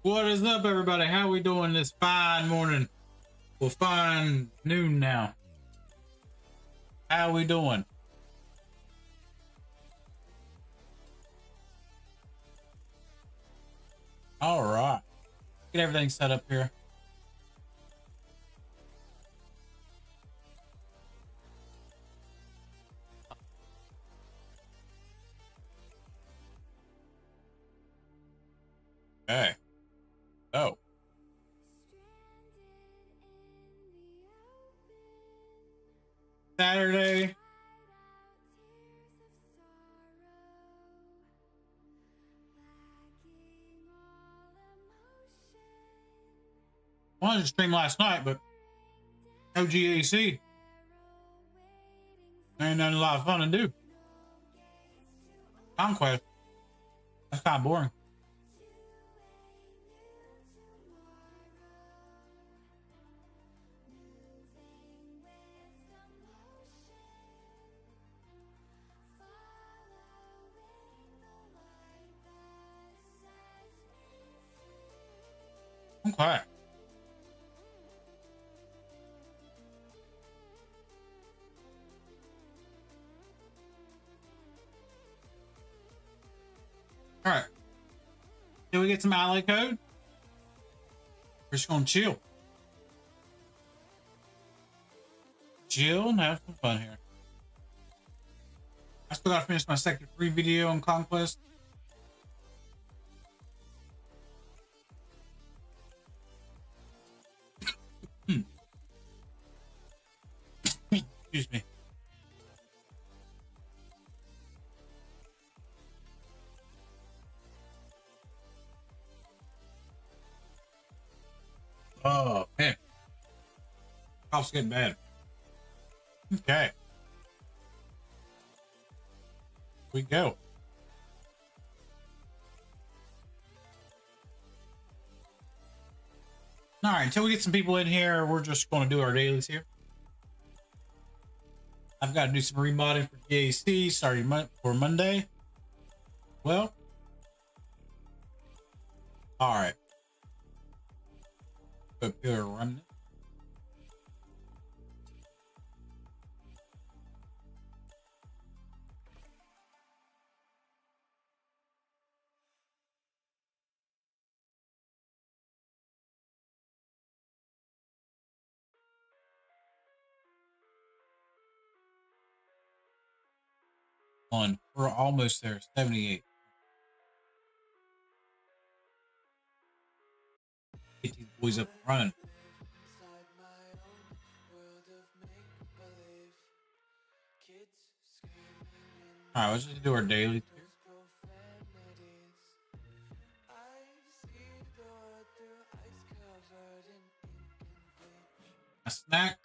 What is up, everybody? How we doing this fine morning? Well, fine noon now. How we doing? All right. Get everything set up here. Okay. Oh. Saturday. I wanted to stream last night, but no GAC. Ain't nothing a lot of fun to do. Conquest. That's kind of boring. Okay. All right. Did we get some ally code? We're just gonna chill. Chill and have some fun here. I still gotta finish my sector 3 video on Conquest. Excuse me. Oh, man. Cough's getting bad. Okay. Here we go. All right, until we get some people in here, we're just going to do our dailies here. I've got to do some remodding for GAC starting for Monday. Well, all right. Pure remnant. We're almost there. 78. Get these boys up and running. All right, let's just do our daily here. A snack.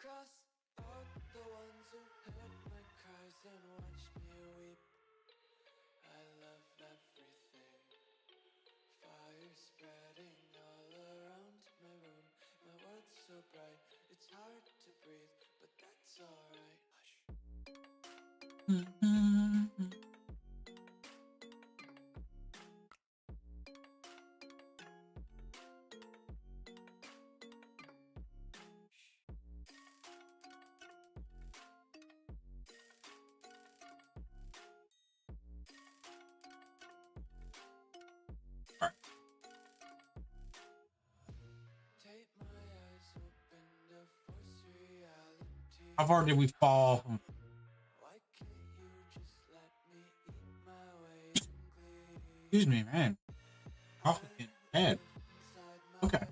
How far did we fall? Excuse me, man. Awfully getting bad. Okay.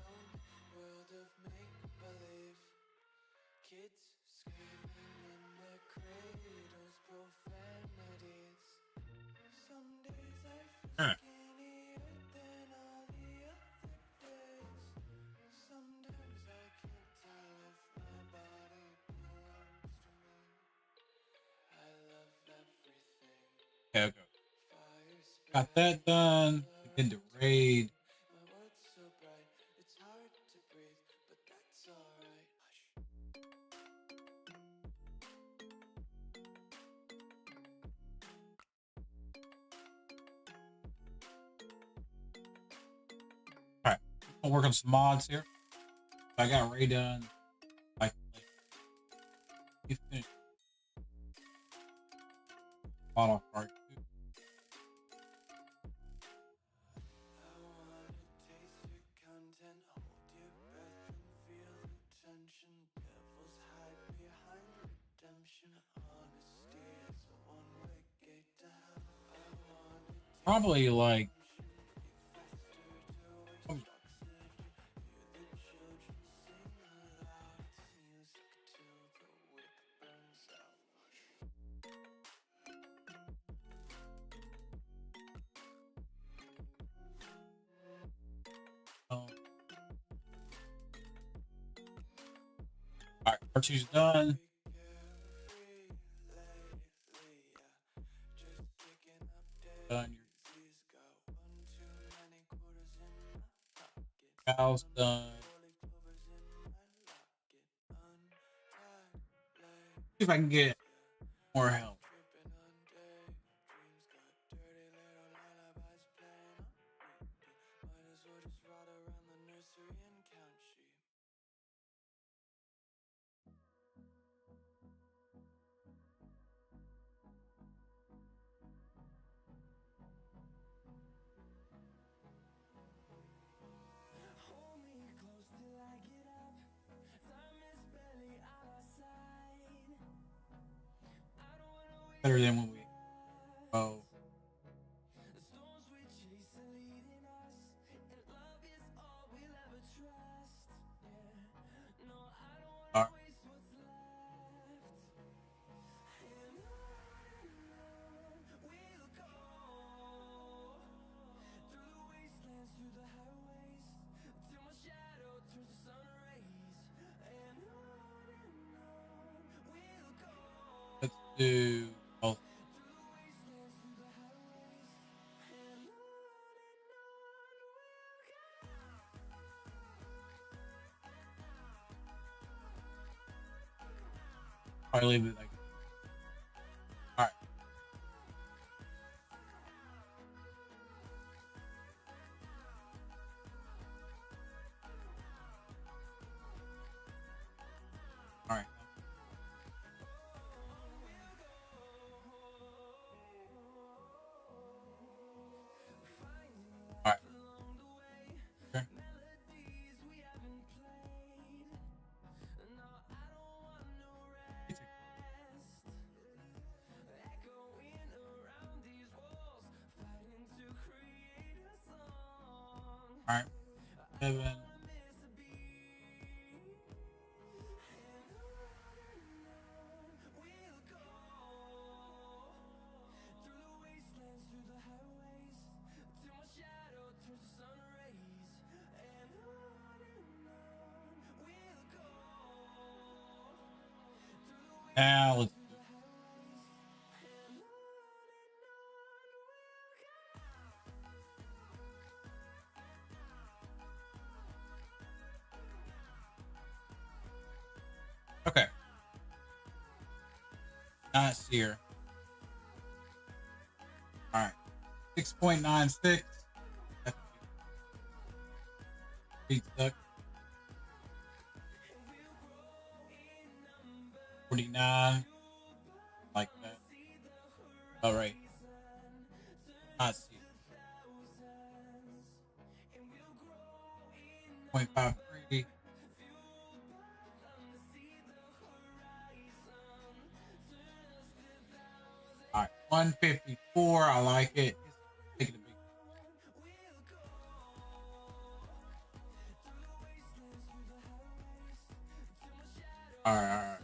All right. Okay. Got that done. Begin to raid. All right. I'll work on some mods here. I got raid done. Like you finished. Model part 2. Probably like all right, part 2's done. Done. Your cows done. See if I can get more help. better than when we go. All right. Let's do both. Probably leave it like. All right. All right. All right. Okay. All right. 7. Now let's. Okay. Not here. All right. 6.96. That's pretty stuck. 49. Like that. All right. Not here. 0.53. All right. 154. I like it. It's taking a big. All right. All right.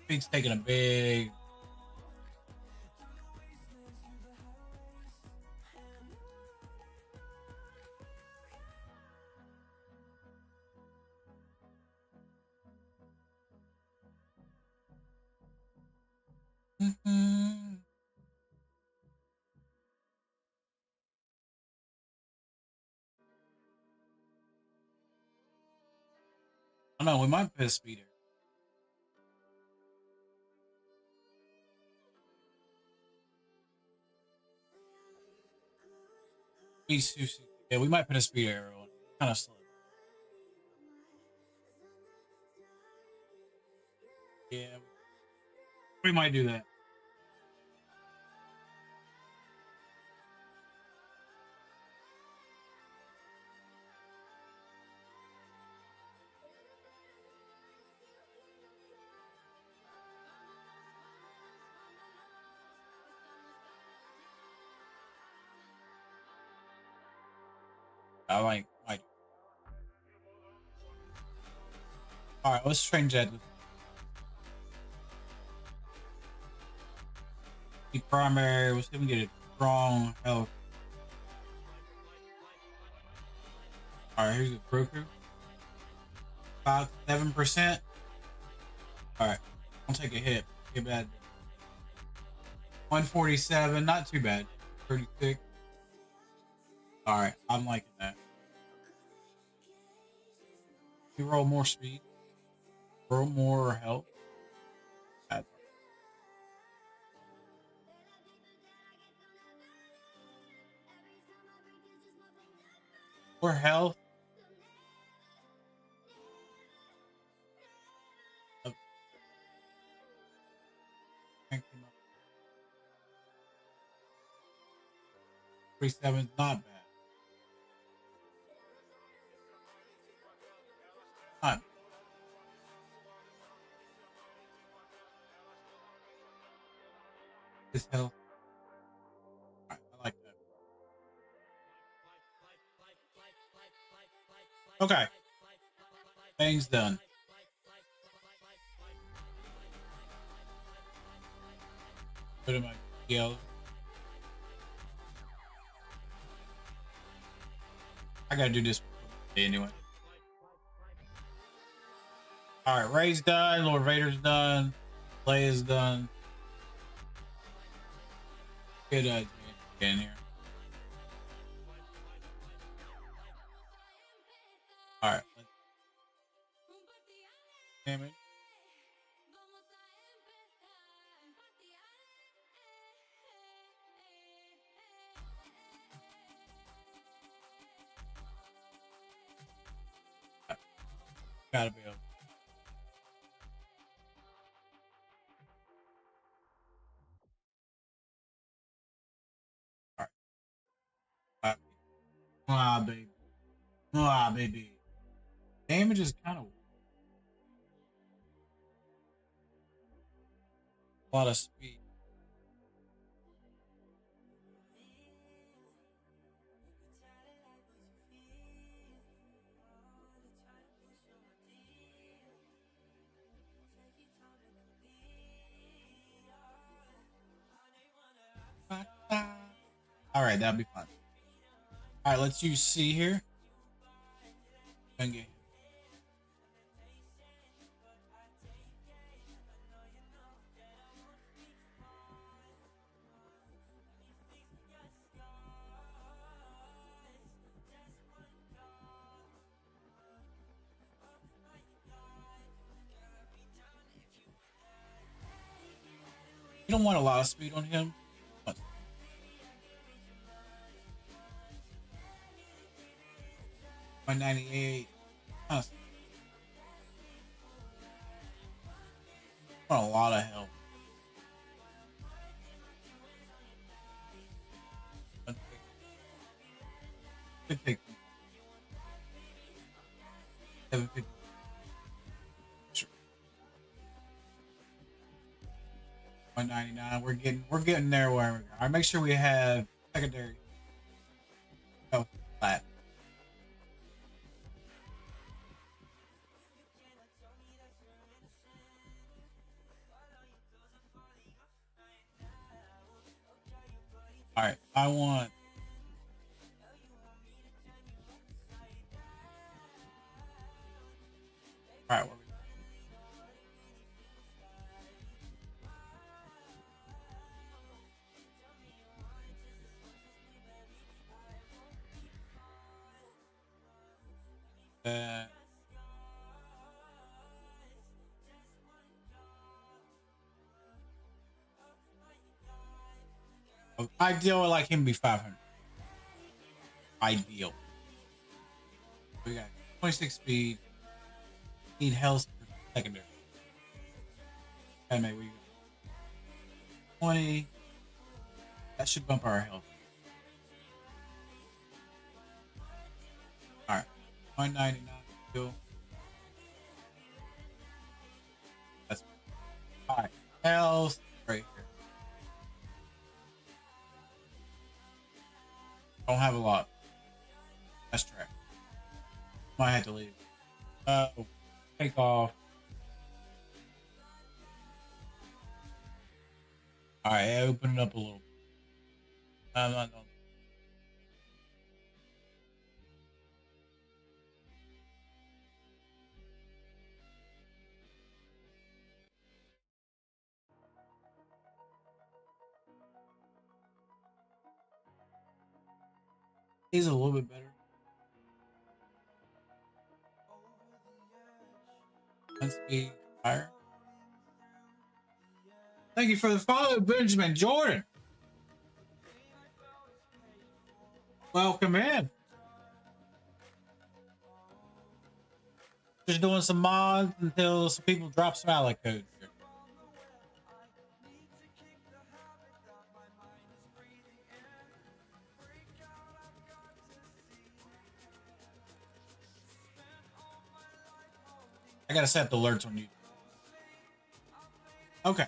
Big's taking a big. I don't know. We might put a speeder. Yeah, we might put a speeder, everyone. Kind of slow. Yeah, we might do that. I might. All right, let's change that. The primary. Let's see if we can get a strong health. All right, here's the Roku. About 7%. All right, I'll take a hit. Get bad. 147, not too bad. 36. All right, I'm liking that. You roll more speed, roll more health. More health. 37 is not bad. Not His health. I like that. Okay. Thing's done. Put him at yellow. I gotta do this anyway. All right, Ray's done. Lord Vader's done. Leia's done. Good idea in here. All right. Damage. Gotta be able. All right. Ah, baby. Ah, baby. Damage is kind of a lot of speed. All right, that'll be fun. All right, let's use C here. And get. You don't want a lot of speed on him. 198. Huh. Want a lot of help. Could take 750. Sure. 199. We're getting there where we go. All right, make sure we have secondary. Oh, flat. All right, I want. All right, ideal, like him be 500. Ideal. We got 26 speed. Need health for secondary. And maybe we 20. That should bump our health. All right, 199 still. That's all right. Health right here. Don't have a lot. That's track. Might have to leave. Take off. All right, open it up a little bit. I'm not done. He's a little bit better. One speed higher. Thank you for the follow, Benjamin Jordan. Welcome in. Just doing some mods until some people drop some ally codes here. I gotta set the alerts on you. Okay.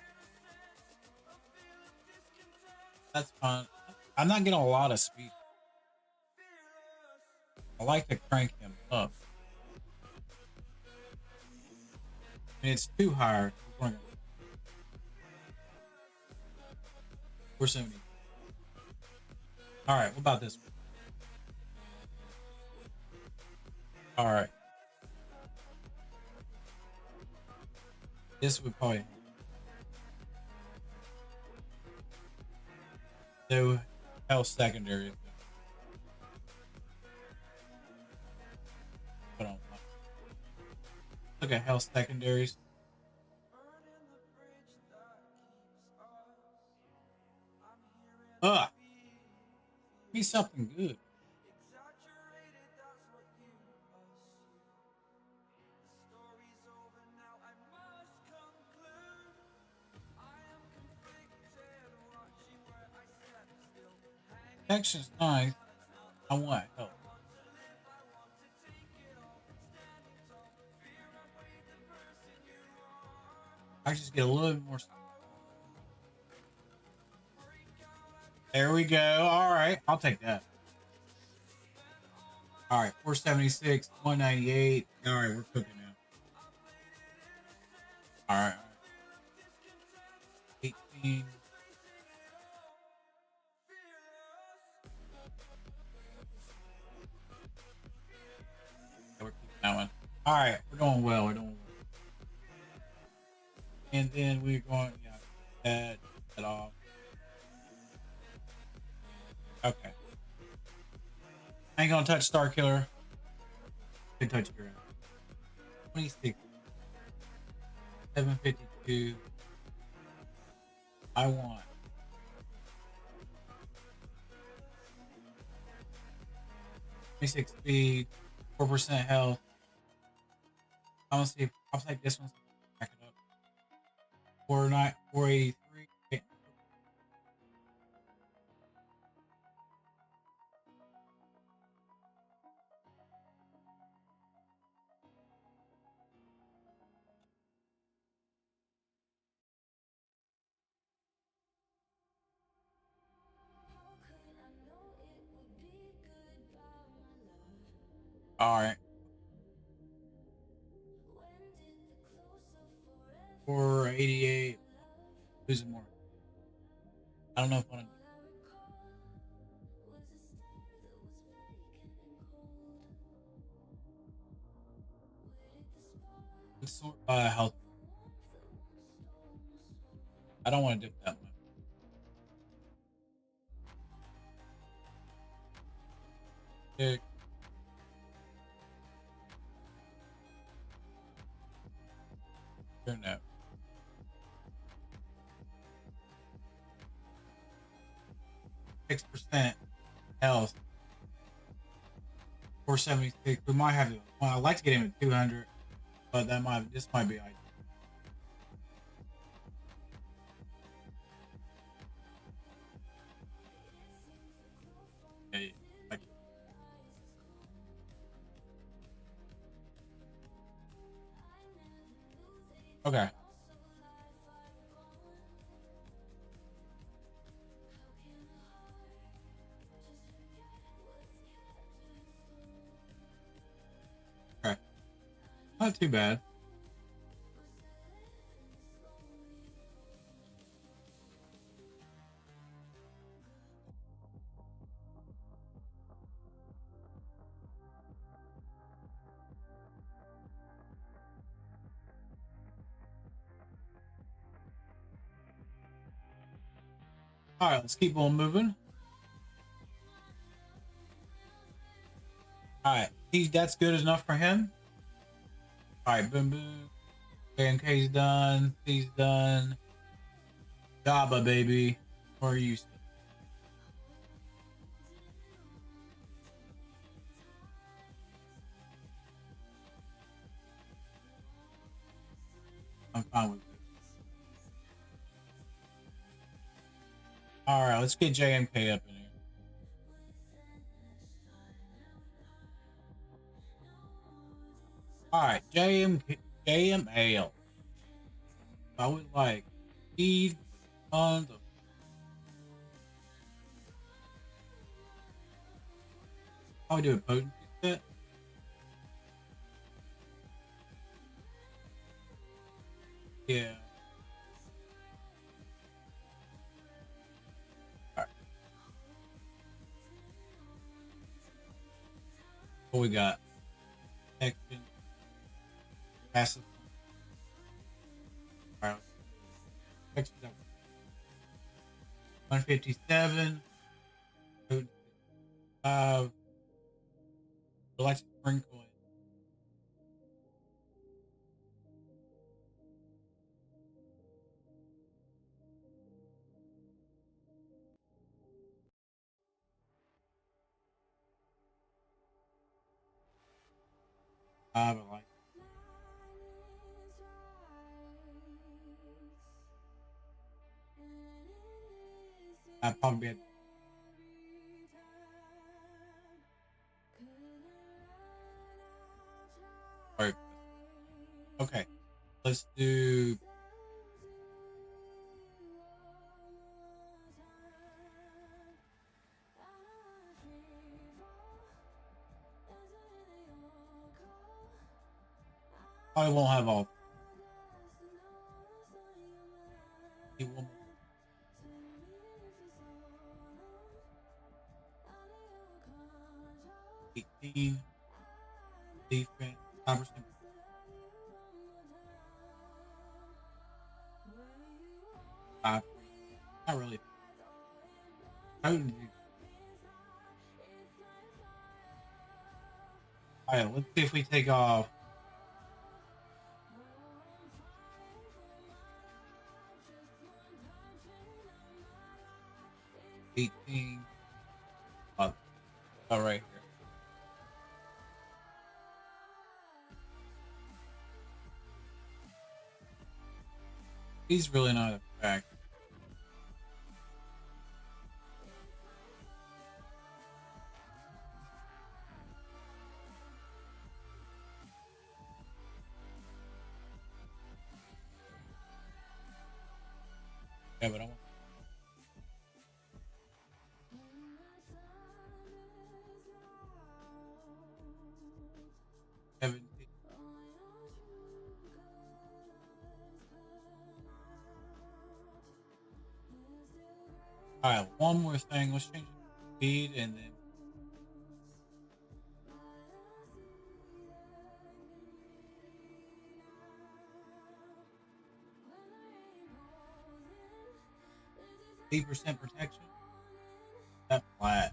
That's fine. I'm not getting a lot of speed. I like to crank him up. And it's too high. We're going 470. All right, what about this one? All right. This would probably do health secondary. Hold on. Look at health secondaries. Give me something good. Protection's nice. I want help. I just get a little bit more. There we go. All right, I'll take that. All right, 476, 198. All right, we're cooking now. All right. 18. We're keeping that one. All right, we're doing well. We're doing well. And then we're going, that off. Okay. I ain't gonna touch Star Killer. Can touch your 26. 752. I want 26 speed, 4% health. I want to see if I'll take this one. Back it up. 483. All right. 488. Losing more. I don't know if I want to health. I don't want to dip that much. Here no. 6% health. 476. We might have to. Well, I'd like to get him at 200, but this might be ideal. Okay. Okay. Not too bad. All right, let's keep on moving. All right, that's good enough for him. All right, boom, boom. JMK's done. He's done. Jabba, baby. Where are you? I'm fine with it. All right, let's get JMK up in here. All right, JMAL. I would like speed, tons of How we do a potency set? Yeah. All right. What we got? Protection. Passive. All right. 157. Potency 5. Galactic sprinkle. I like. I'd probably be at. All right. Okay. Let's do. Probably won't have all. One more. 18. Defense. 5%. Not really. Potency. All right. Let's see if we take off. All right here. He's really not a fact. Yeah, but I want. 17. All right, one more thing. Let's change the speed and then. %, protection. That flat.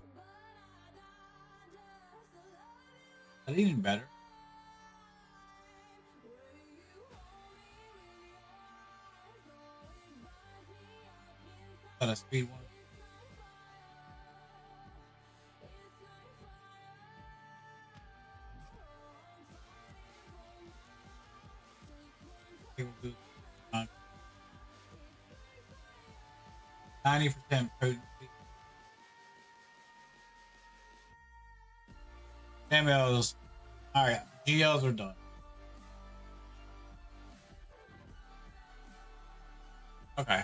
That's even better. Got a speed one. Okay, we'll do 90% potency. MLs. All right, GLs are done. Okay,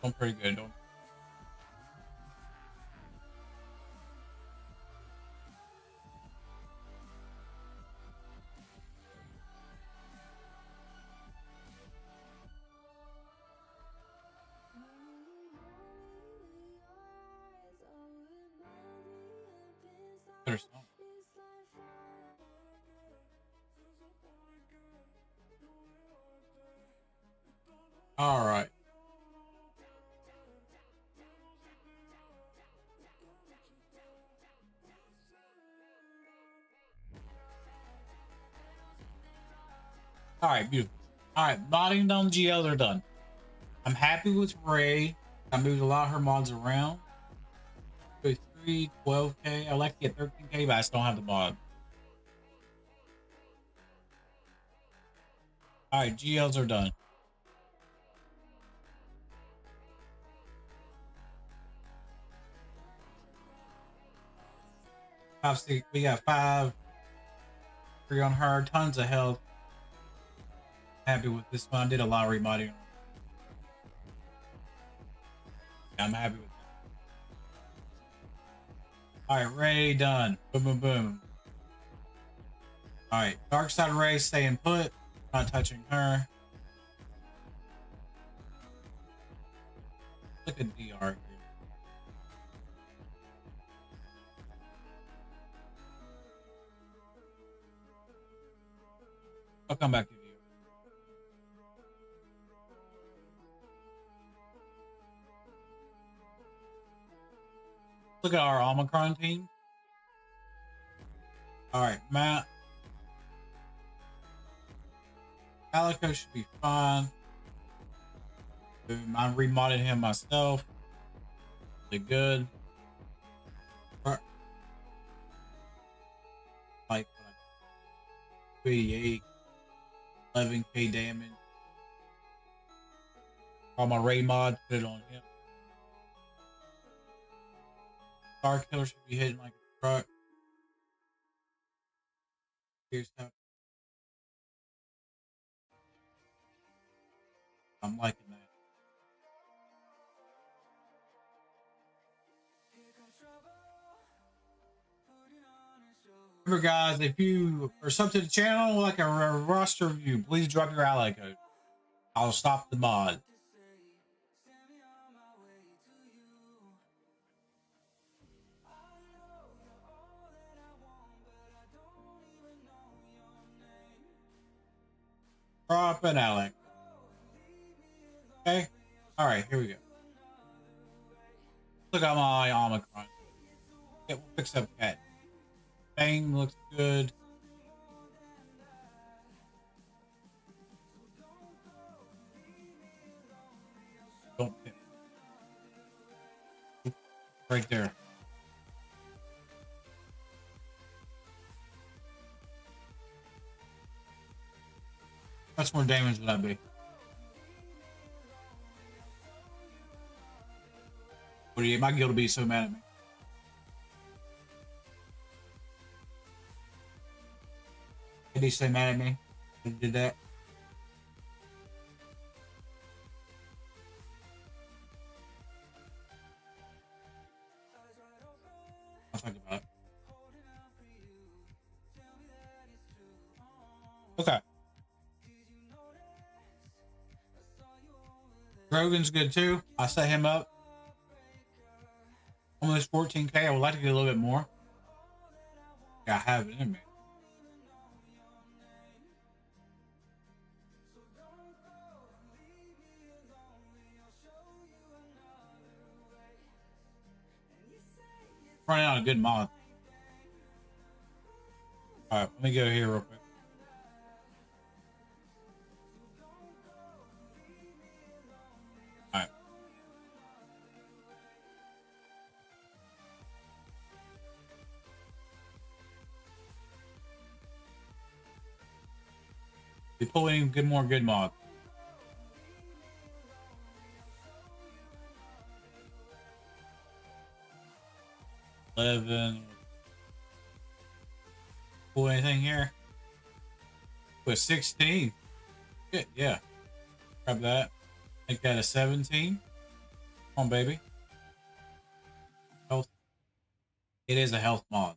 doing pretty good. Better song. All right. All right, beautiful. All right, modding down GLs are done. I'm happy with Ray. I moved a lot of her mods around. 3, 12K. I like to get 13K, but I still don't have the mod. All right, GLs are done. We got 5. 3 on her. Tons of health. Happy with this one. I did a lot of remodding. I'm happy with that. All right, Ray done. Boom, boom, boom. All right, dark side Ray staying put. Not touching her. Look at DR here. I'll come back to you. Look at our Omicron team. All right, Matt. Calico should be fine. I remodded him myself. Really good. Like 38, 11k damage. All my Ray mod, put it on him. Star Killer should be hitting like a truck. Here's how I'm liking that. Remember, guys, if you are sub to the channel, like a roster review, please drop your ally code. I'll stop the mod. Drop an ally. Okay. All right, here we go. Look at my Omicron. Yeah, we'll fix up Cat. Bang looks good. Don't hit. Right there. How much more damage would that be? What do you? My guild will be so mad at me. Did he say mad at me? He did that. I'll talk about it. Okay. Grogan's good too. I set him up. Almost 14k. I would like to get a little bit more. Yeah, I have it in me. Running out a good mod. All right, let me go here real quick. All right. We pull in good more good mods. Pull anything here? With 16. Good, yeah. Grab that. Make that a 17. Come on, baby. Health. It is a health mod.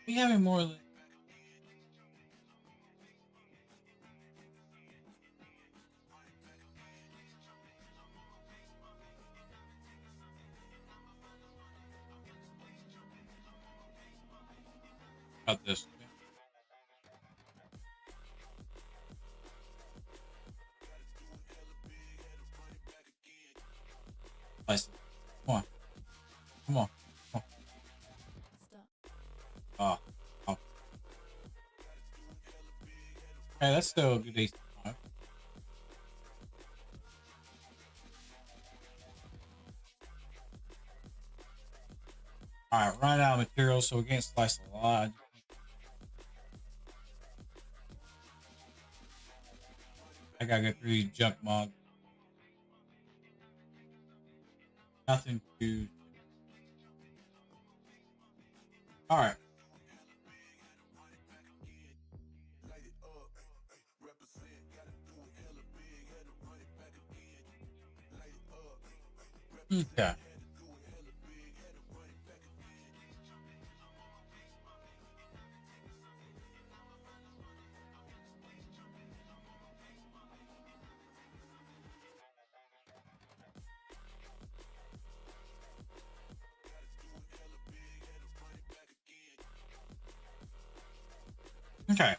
We having more. About this. Come on. Come on. Come on. Oh. Oh. Okay, that's still a good decent time. Alright, running out of materials, so we can't slice a lot. I gotta go through these junk mods. Nothing to. Alright. Okay. Okay. Like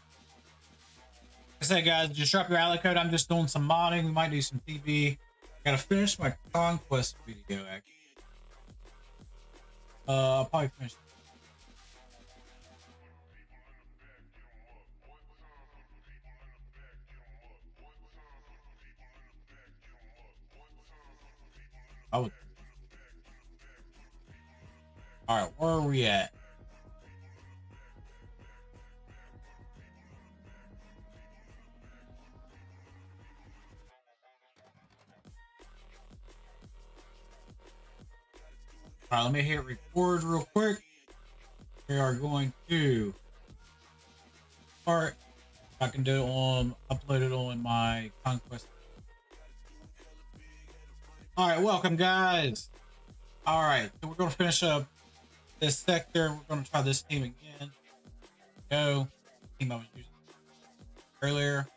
I said, guys, just drop your alley code. I'm just doing some modding. We might do some TV. Gotta finish my conquest video, actually. I'll probably finish. I would. All right, where are we at? All right, let me hit record real quick. We are going to start. I can do it on, upload it on my conquest. All right, welcome, guys. All right, so we're going to finish up this sector. We're going to try this team again. Go. Team I was using earlier.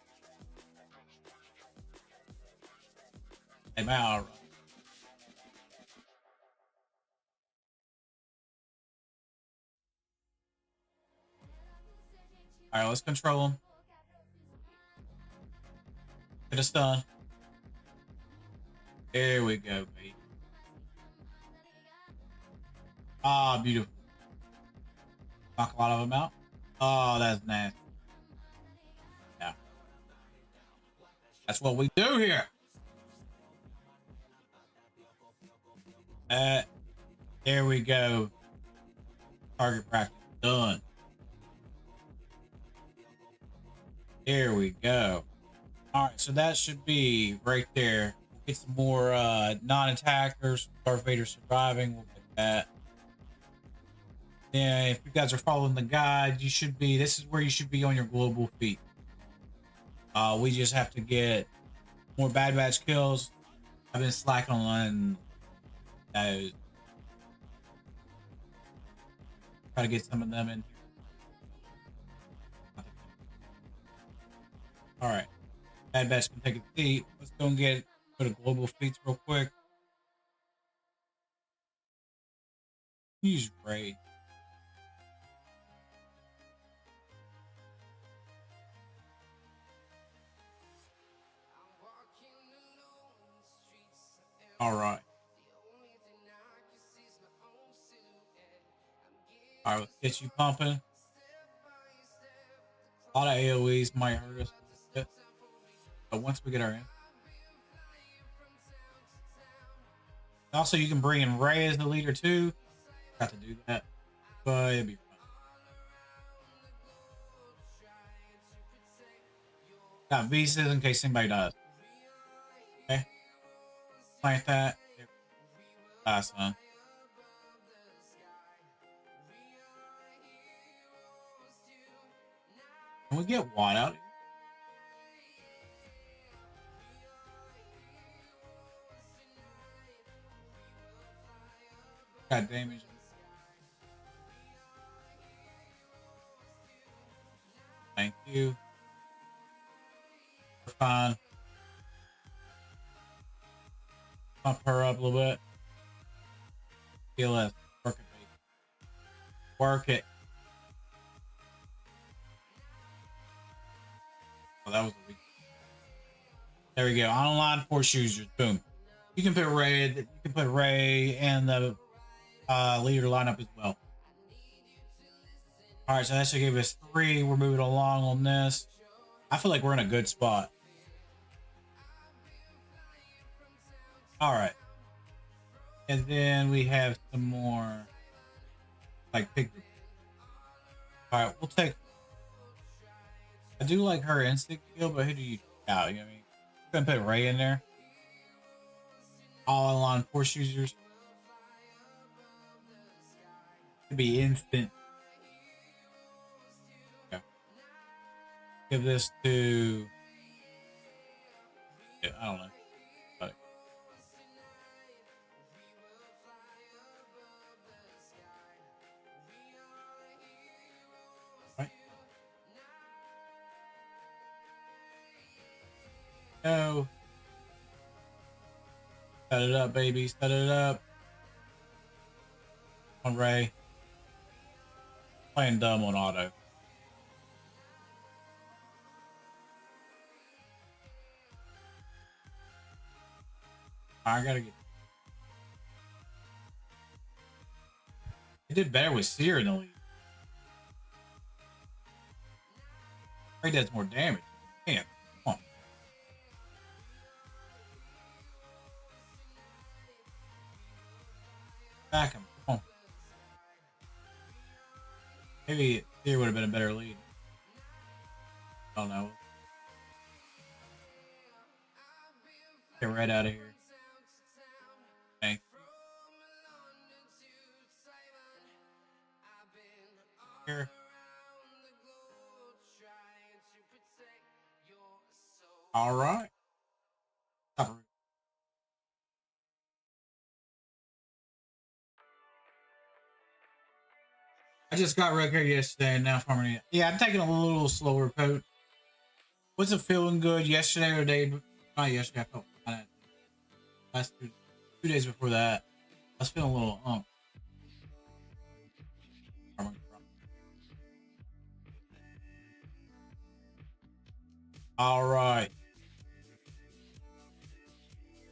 Hey, all right. All right, let's control them. Get us done. There we go, baby. Ah, beautiful. Knock a lot of them out. Oh, that's nasty. Yeah. That's what we do here. There we go. Target practice done. There we go. All right, so that should be right there. We'll get some more non-attackers. Darth Vader surviving. We'll get that. Yeah, if you guys are following the guide, you should be. This is where you should be on your global feat. We just have to get more Bad Batch kills. I've been slacking on those. Try to get some of them in. All right, Bad Batch can take a seat. Let's go and go to global feats real quick. Use raid. All right. All right, let's get you pumping. A lot of AoEs might hurt us a bit, but once we get our in. Also, you can bring in Ray as the leader too. Got to do that, but it'll be fun. Got visas in case anybody dies. Okay, plant that. Last one. Can we get Watt out? Got damage. Thank you. We're fine. Pump her up a little bit. PLS. Work it, baby. Work it. Oh, that was a weak. There we go. Online force users. Boom. You can put Ray. You can put Ray and the leader lineup as well. All right, so that should give us 3. We're moving along on this. I feel like we're in a good spot. All right. And then we have some more like pig. All right, we'll take. I do like her instinct kill, but who do you out? You know what I mean? We're gonna put Ray in there. All online force users. It'd be instant. Okay. Give this to. I don't know. go. Set it up, baby. Set it up. On Ray. Playing dumb on auto. I gotta get. It did better with Seer in the lead. Ray does more damage. Man, come on. Back him. Come on. Maybe Seer would have been a better lead. I don't know. Get Red out of here. Thanks. Here. All right. I just got record yesterday and now farming. Yeah, I'm taking a little slower coat. Wasn't feeling good yesterday or the day. Not yesterday. I felt kind of last 2 days before that. I was feeling a little All right.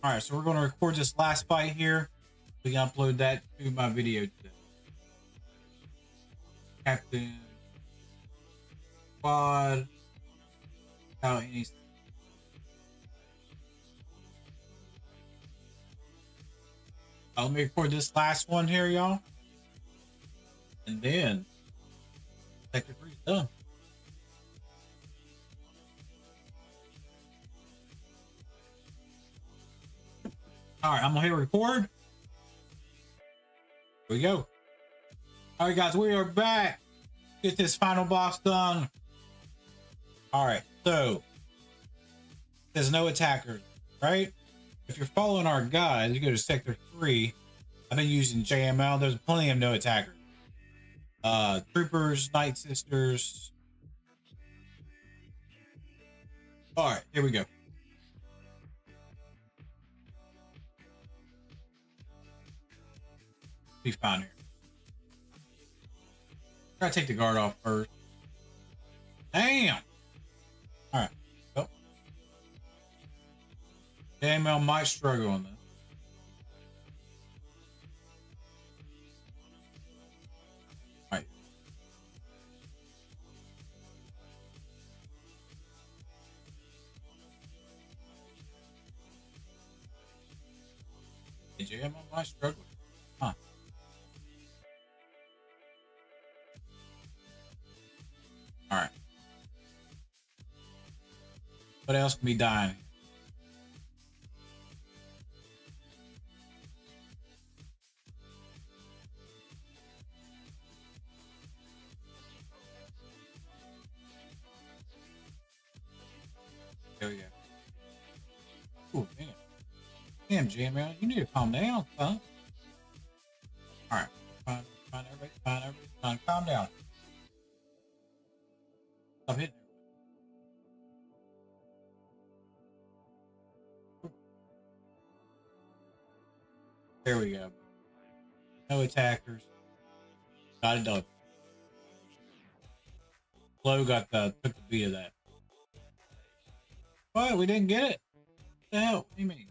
All right. So we're going to record this last fight here. We can upload that to my video today. Captain Quad. How any. Let me record this last one here, y'all. And then Sector 3 is done. All right, I'm gonna hit record. Here we go. All right, guys, we are back. Get this final boss done. All right, so there's no attackers, right? If you're following our guide, you go to Sector 3. I've been using JML. There's plenty of no attackers. Troopers, Night Sisters. All right, here we go. Be fine here. Gotta take the guard off first. Damn. All right. Go. JML might struggle on this. All right. JML might struggle. Huh. All right. What else can be dying? There we go. Oh, damn. Damn, JML, you need to calm down, son. All right. Fine, everybody. Fine. Calm down. Stop hitting her. There we go. No attackers. Got it done. Flo got took the beat of that. What? We didn't get it? What the hell? What do you mean?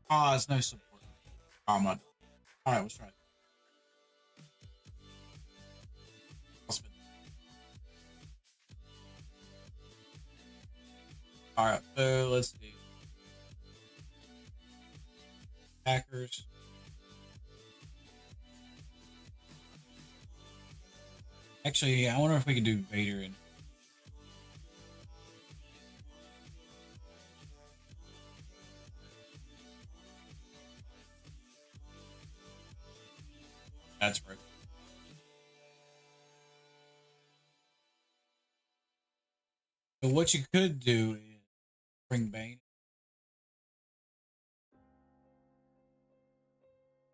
Oh, it's no support. Oh, my. All right, let's try it. All right, so let's see. Hackers. Actually, I wonder if we could do Vader and. That's right. So what you could do is bring Bane.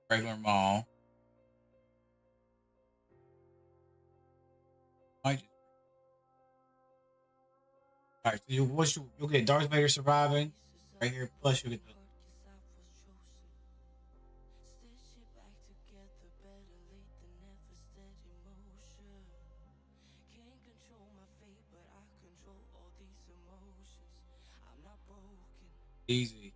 Regular Maul. Might just All right, so you'll get Darth Vader surviving right here. Plus, you'll get the. Easy.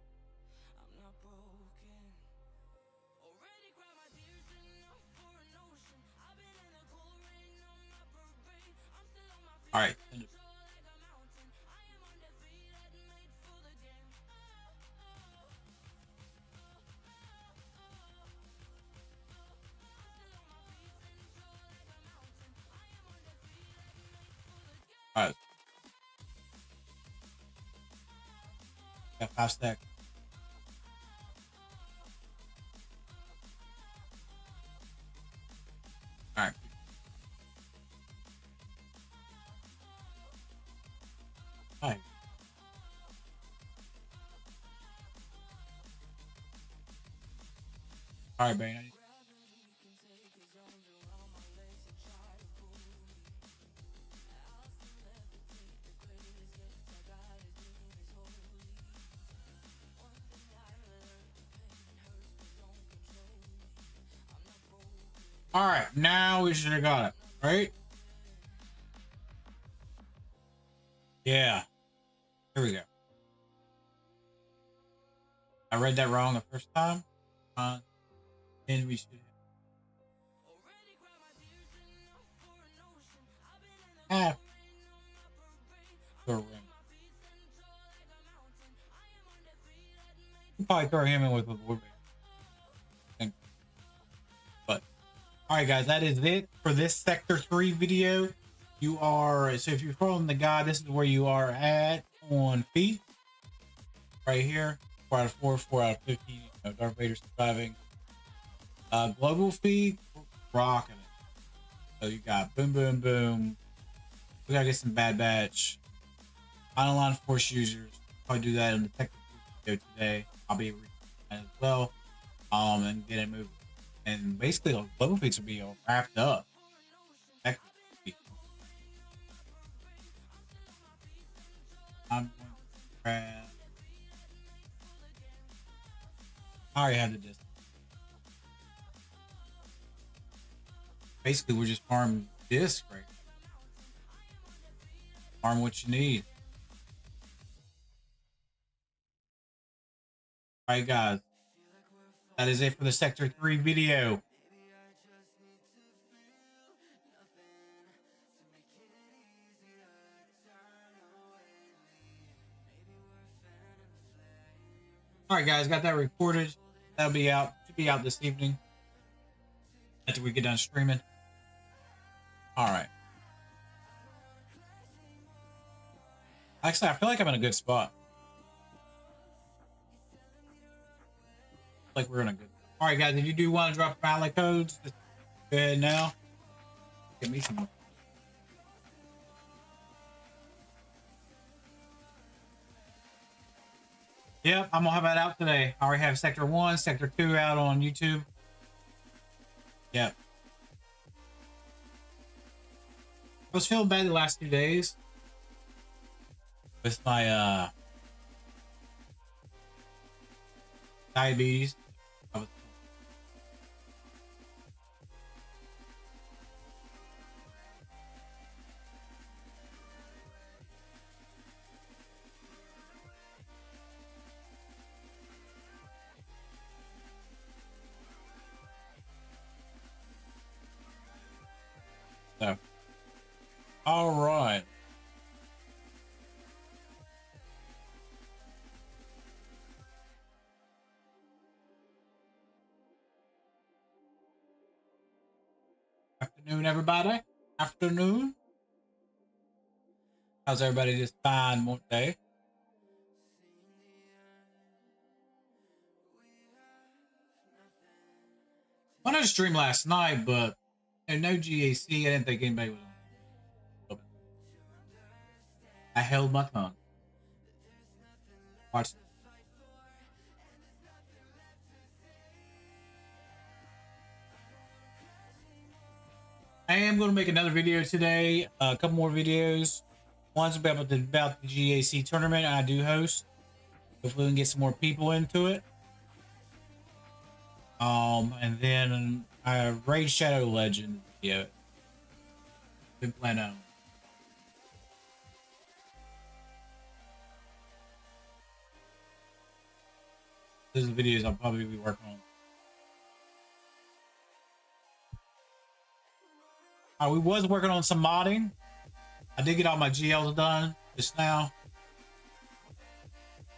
All right. All right. Got 5 stack. All right. All right. All right, Bane. All right, now we should have got it, right? Yeah. Here we go. I read that wrong the first time. And we should have the rim. We'll probably throw him in with Woodbury. But all right, guys, that is it for this Sector 3 video. You are, so if you're following the guide, this is where you are at on feet. Right here. 4 out of 4, 4 out of 15. You know, Darth Vader surviving. Global feed, rocking it. So you got boom, boom, boom. We gotta get some Bad Batch. Final line force users. Probably do that in the technical video today. I'll be as well. And get it moving. And basically, the global feeds will be all wrapped up. I'm going to grab. I already had the distance. Basically, we're just farming disc right now. Farm what you need. All right, guys. That is it for the Sector 3 video. All right, guys. Got that recorded. That'll be out. Should be out this evening after we get done streaming. All right. Actually, I feel like I'm in a good spot. Like we're in a good. All right, guys. If you do want to drop ally codes, just go ahead now. Get me some. Yep, I'm gonna have that out today. I already have Sector 1, Sector 2 out on YouTube. Yep. I was feeling bad the last 2 days with my diabetes. So, all right. Afternoon, everybody. Afternoon. How's everybody this fine day? I wanted to stream last night, but no GAC. I didn't think anybody was on. I held my tongue. Watch. I am going to make another video today. A couple more videos. One's about the GAC tournament I do host. Hopefully we can get some more people into it. And then I Raid Shadow Legend video. Been planning on. Those are the videos I'll probably be working on. We was working on some modding. I did get all my GLs done just now.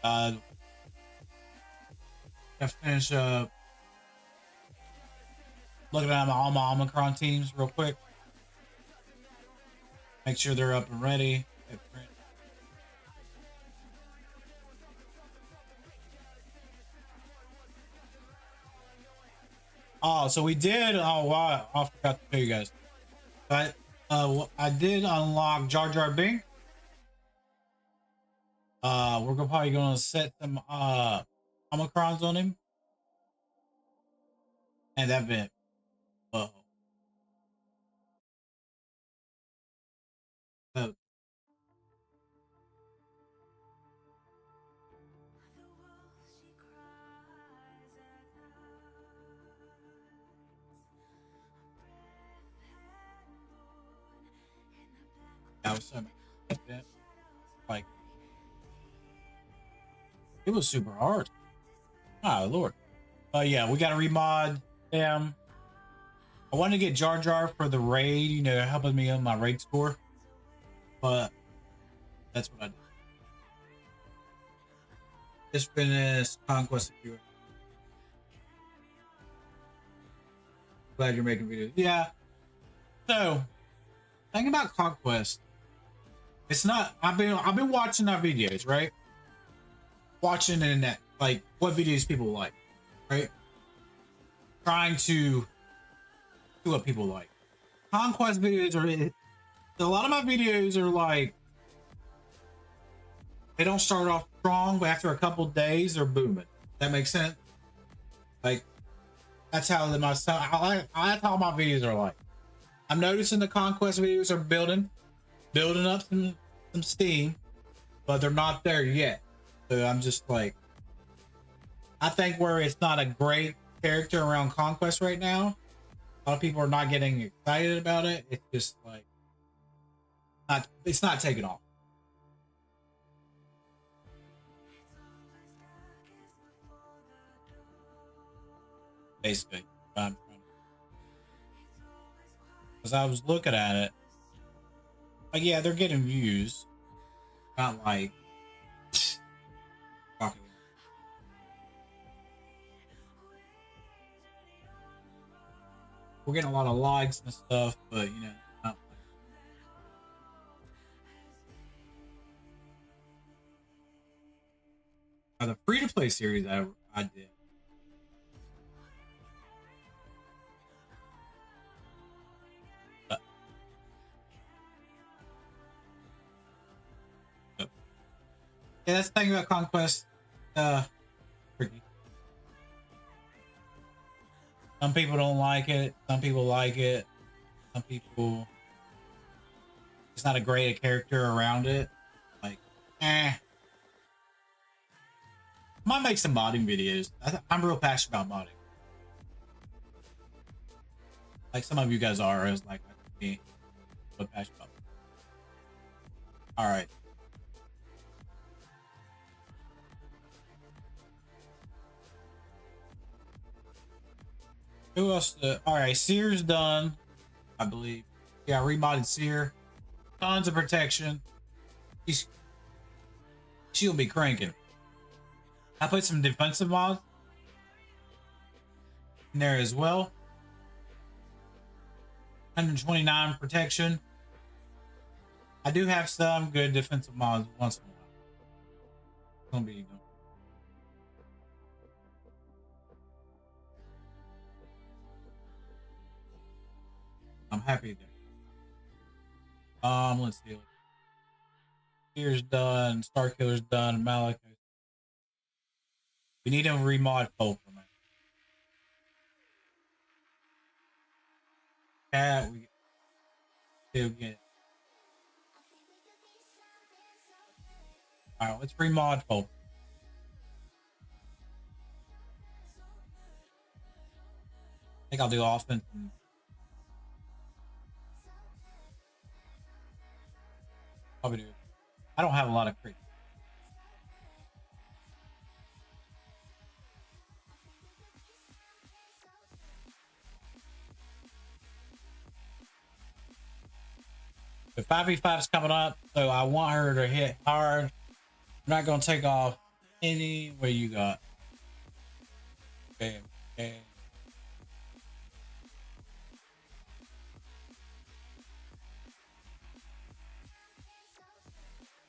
I finished looking at all my Omicron teams real quick. Make sure they're up and ready. Oh, so we did. Oh, wow. I forgot to tell you guys. But I did unlock Jar Jar Binks. We're probably going to set some Omicrons on him. And that bit. Uh-oh. That was so like it was super hard. Oh Lord. Yeah, we gotta remod them. I wanted to get Jar Jar for the raid, you know, helping me on my raid score. But that's what I did. Just finished Conquest of Europe. Glad you're making videos. Yeah. So thing about Conquest, it's not I've been watching our videos, right? Watching the internet, like what videos people like, right? Trying to do what people like. Conquest videos are a lot of my videos are like they don't start off strong, but after a couple days they're booming. That makes sense. Like that's how that's how my videos are like. I'm noticing the Conquest videos are building up some steam, but they're not there yet. So I'm just like, I think where it's not a great character around Conquest right now, a lot of people are not getting excited about it. It's just like, it's not taking off. Basically, because I was looking at it, like yeah, they're getting views, not like. We're getting a lot of likes and stuff, but you know, not like the free-to-play series I did. Yeah, that's the thing about Conquest. Tricky. Some people don't like it. Some people like it. Some people, it's not a great character around it. Like, I might make some modding videos. I'm real passionate about modding. Like some of you guys are, as like me, real passionate about. All right. Who else? All right, Seer's done, I believe. Yeah, I remodded Seer. Tons of protection. She'll be cranking. I put some defensive mods in there as well. 129 protection. I do have some good defensive mods once in a while. It's gonna be. I'm happy there. Let's see. Seer's done. Star Killer's done. Malik. We need to remod Fulcrum. Cat, we still get. All right, let's remod folks. I think I'll do offense. Probably do. I don't have a lot of crit. The 5v5 is coming up, so I want her to hit hard. I'm not going to take off any way you got. Okay, okay.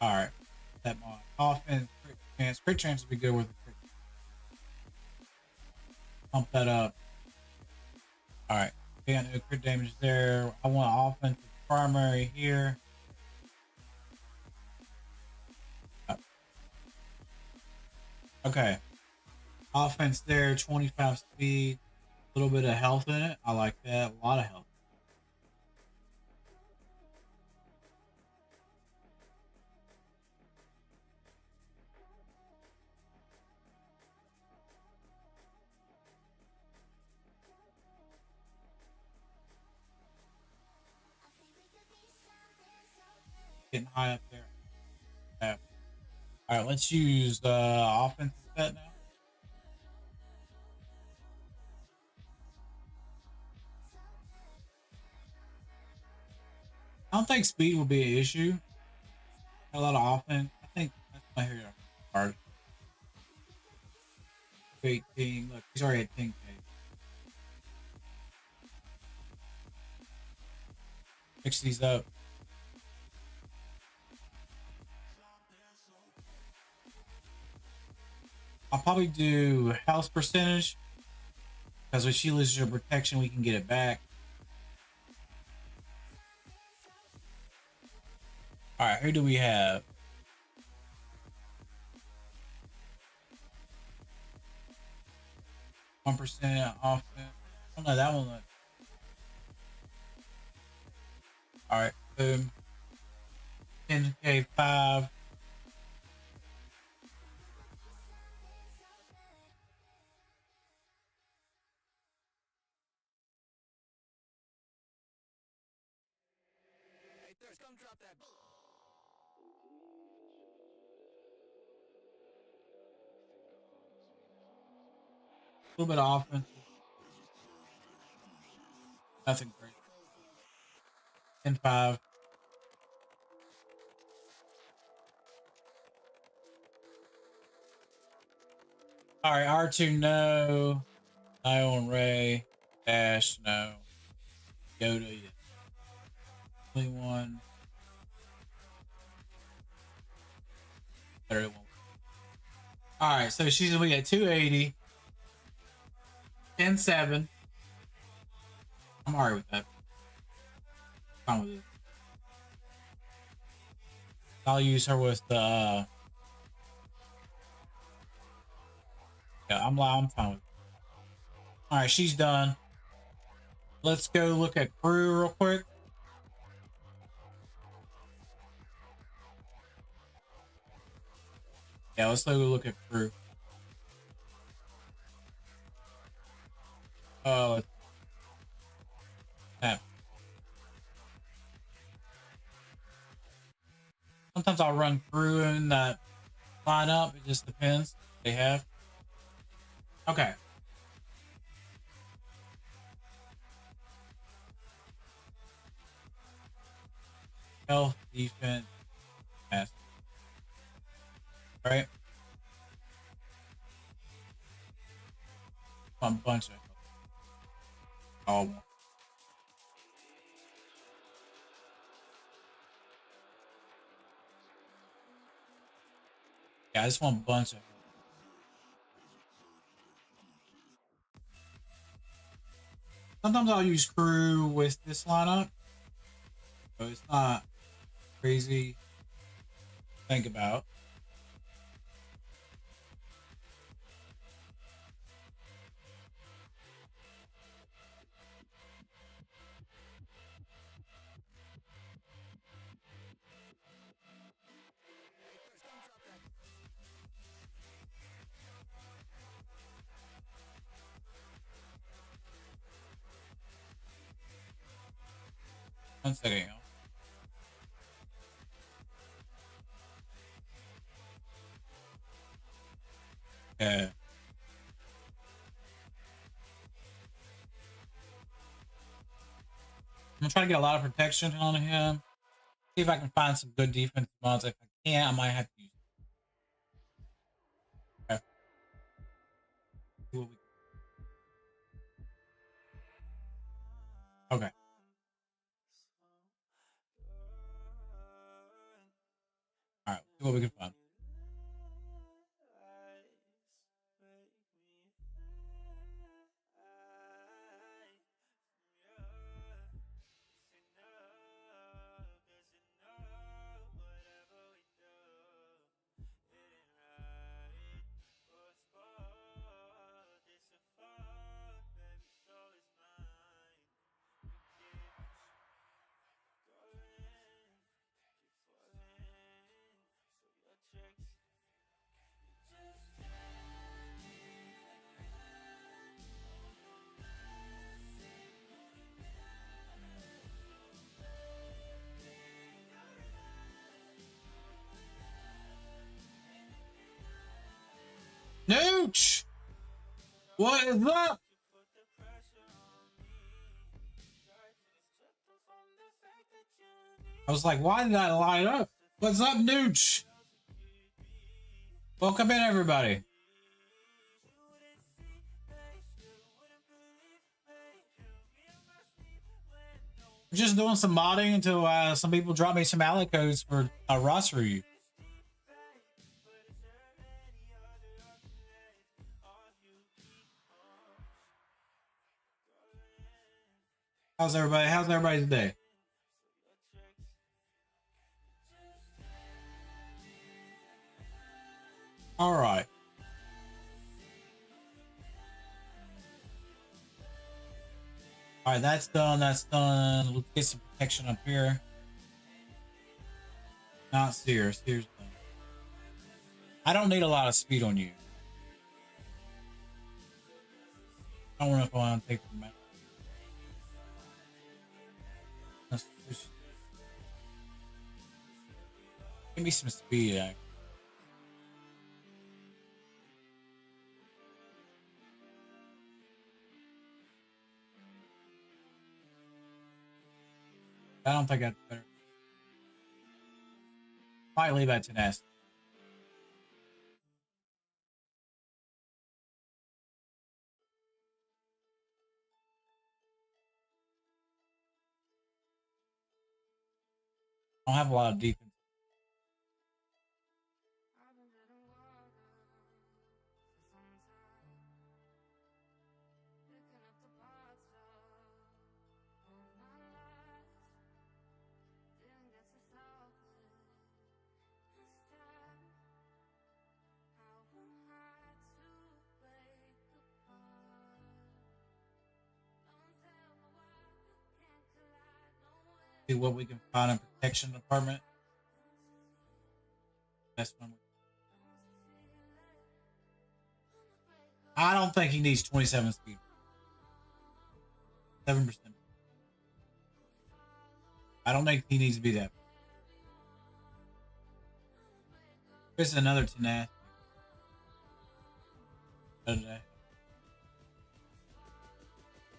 All right. That mod. Offense, crit chance. Crit chance would be good with the crit. Pump that up. All right. We got no crit damage there. I want offensive primary here. Okay. Offense there, 25 speed, a little bit of health in it. I like that. A lot of health. Getting high up there. Yeah. All right, let's use offensive set now. I don't think speed will be an issue. A lot of offense. I think that's my hero card. 18. Look, he's already at 10k. Mix these up. I'll probably do health percentage because when she loses her protection, we can get it back. All right, who do we have? %, offense. Oh no, that one. All right, boom. 10k 5. Come drop that. A little bit of offense. Nothing great. 10-5. All right, R2 no. Ion Ray. Dash no. Yoda yes. 21. 31. All right, so she's gonna be at 280. 10-7. I'm alright with that. Fine with it. I'll use her with the yeah, I'm fine with it. All right, she's done. Let's go look at crew real quick. Yeah, let's go look at crew. Oh, yeah. Sometimes I'll run crew in that lineup. It just depends. They have. Okay. Health, defense, mass. Right? A bunch of all one. Yeah, I just want a bunch of. Sometimes I'll use crew with this lineup, so it's not crazy to think about. 1 second, y'all. Yeah. I'm gonna try to get a lot of protection on him. See if I can find some good defensive mods. If I can't, I might have to use it. Okay. All right. See what we can find. Nooch! What is up? I was like, why did I light up? What's up, Nooch? Welcome in, everybody. We're just doing some modding until some people drop me some ally codes for a roster review. How's everybody? How's everybody today? All right. All right, that's done. That's done. Let's get some protection up here. Not Sears. Sears done. I don't need a lot of speed on you. I don't know if I want to take them out. Give me some speed, actually. I don't think that's better. Might leave that to nest. I don't have a lot of defense. See what we can find in protection department. That's one. I don't think he needs 27 speed. 7%. I don't think he needs to be that. Here's another tenacity.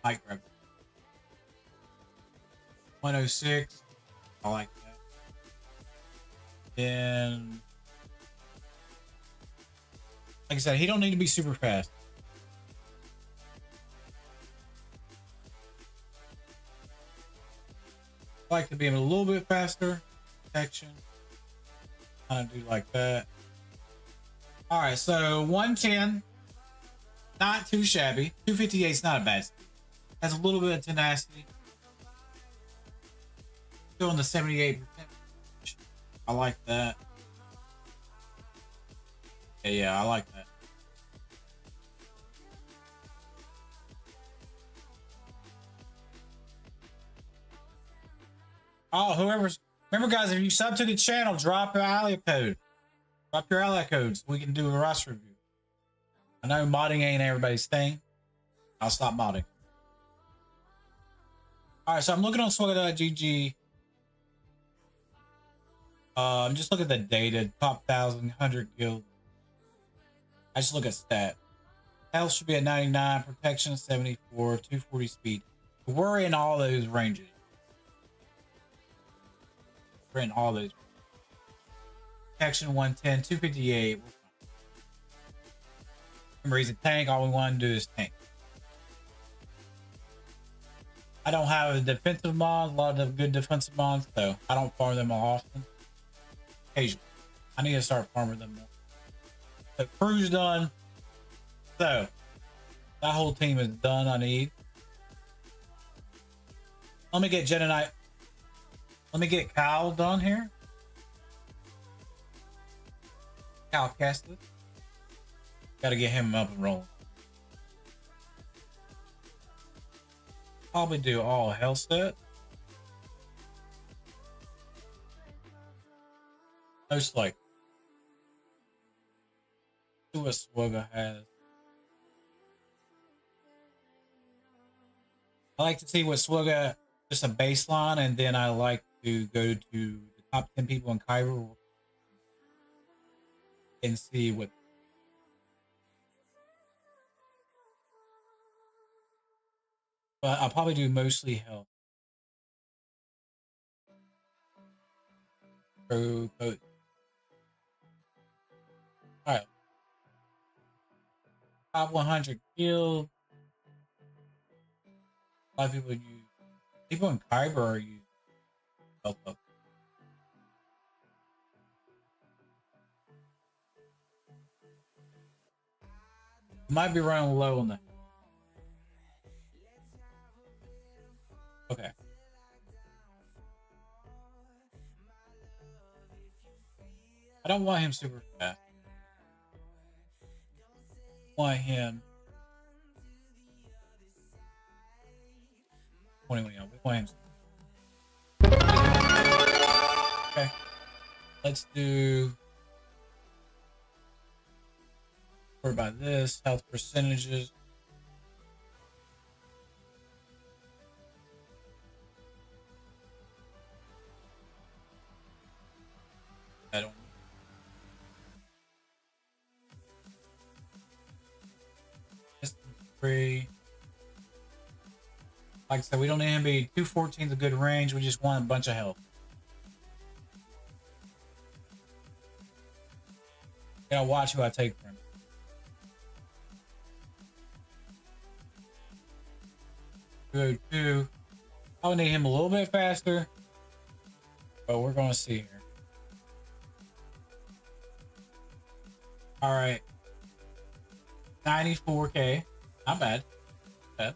Might grab it. 106. I like that. Then, like I said, he don't need to be super fast. I like to be a little bit faster. Protection. Kind of do like that. All right, so 110. Not too shabby. 258 is not a bad speed. Has a little bit of tenacity. Still in the 78%. I like that. Yeah, I like that. Oh, whoever's... Remember, guys, if you sub to the channel, drop your ally code. Drop your ally codes. We can do a roster review. I know modding ain't everybody's thing. I'll stop modding. All right, so I'm looking on SWGoH. I'm just looking at the data, top 1,100 guild. I just look at stat. Health should be at 99, protection 74, 240 speed. We're in all those ranges. We're in all those. Protection 110, 258. For some reason, tank, all we want to do is tank. I don't have a defensive mods, a lot of good defensive mods, so I don't farm them often. Occasionally. I need to start farming them more. The crew's done. So, that whole team is done, I need. Let me get Jen and I. Let me get Kyle done here. Kyle Castle. Gotta get him up and rolling. Probably do all health set. Most like. See what SWGoH has. I like to see what SWGoH, just a baseline, and then I like to go to the top 10 people in Kyber and see what. But I'll probably do mostly health. Pro code. All right. Top 100 guild. A lot of people in Kyber are using health up. Might be running low on that. Okay. I don't want him super fast. I want him 21. We want him. Okay. Let's do. What about this? Health percentages. I don't. Free. Like I said, we don't need him to be 214 is a good range. We just want a bunch of health. Gotta watch who I take from. Go to. I would need him a little bit faster, but we're gonna see here. All right, 94K. Not bad. Bad.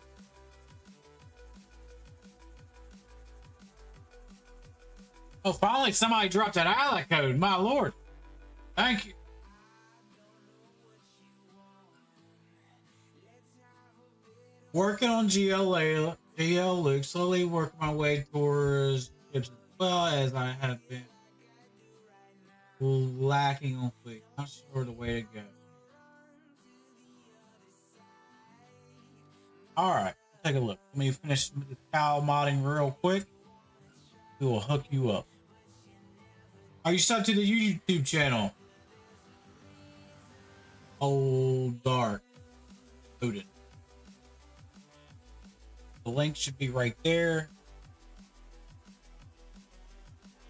Oh, finally somebody dropped that ally code. My lord. Thank you. Working on GL Luke, slowly working my way towards chips as well as I have been lacking on fleet. Not sure the way to go. Alright, take a look. Let me finish the cow modding real quick. We will hook you up. Are you subbed to the YouTube channel? Old Dark. Odin. The link should be right there.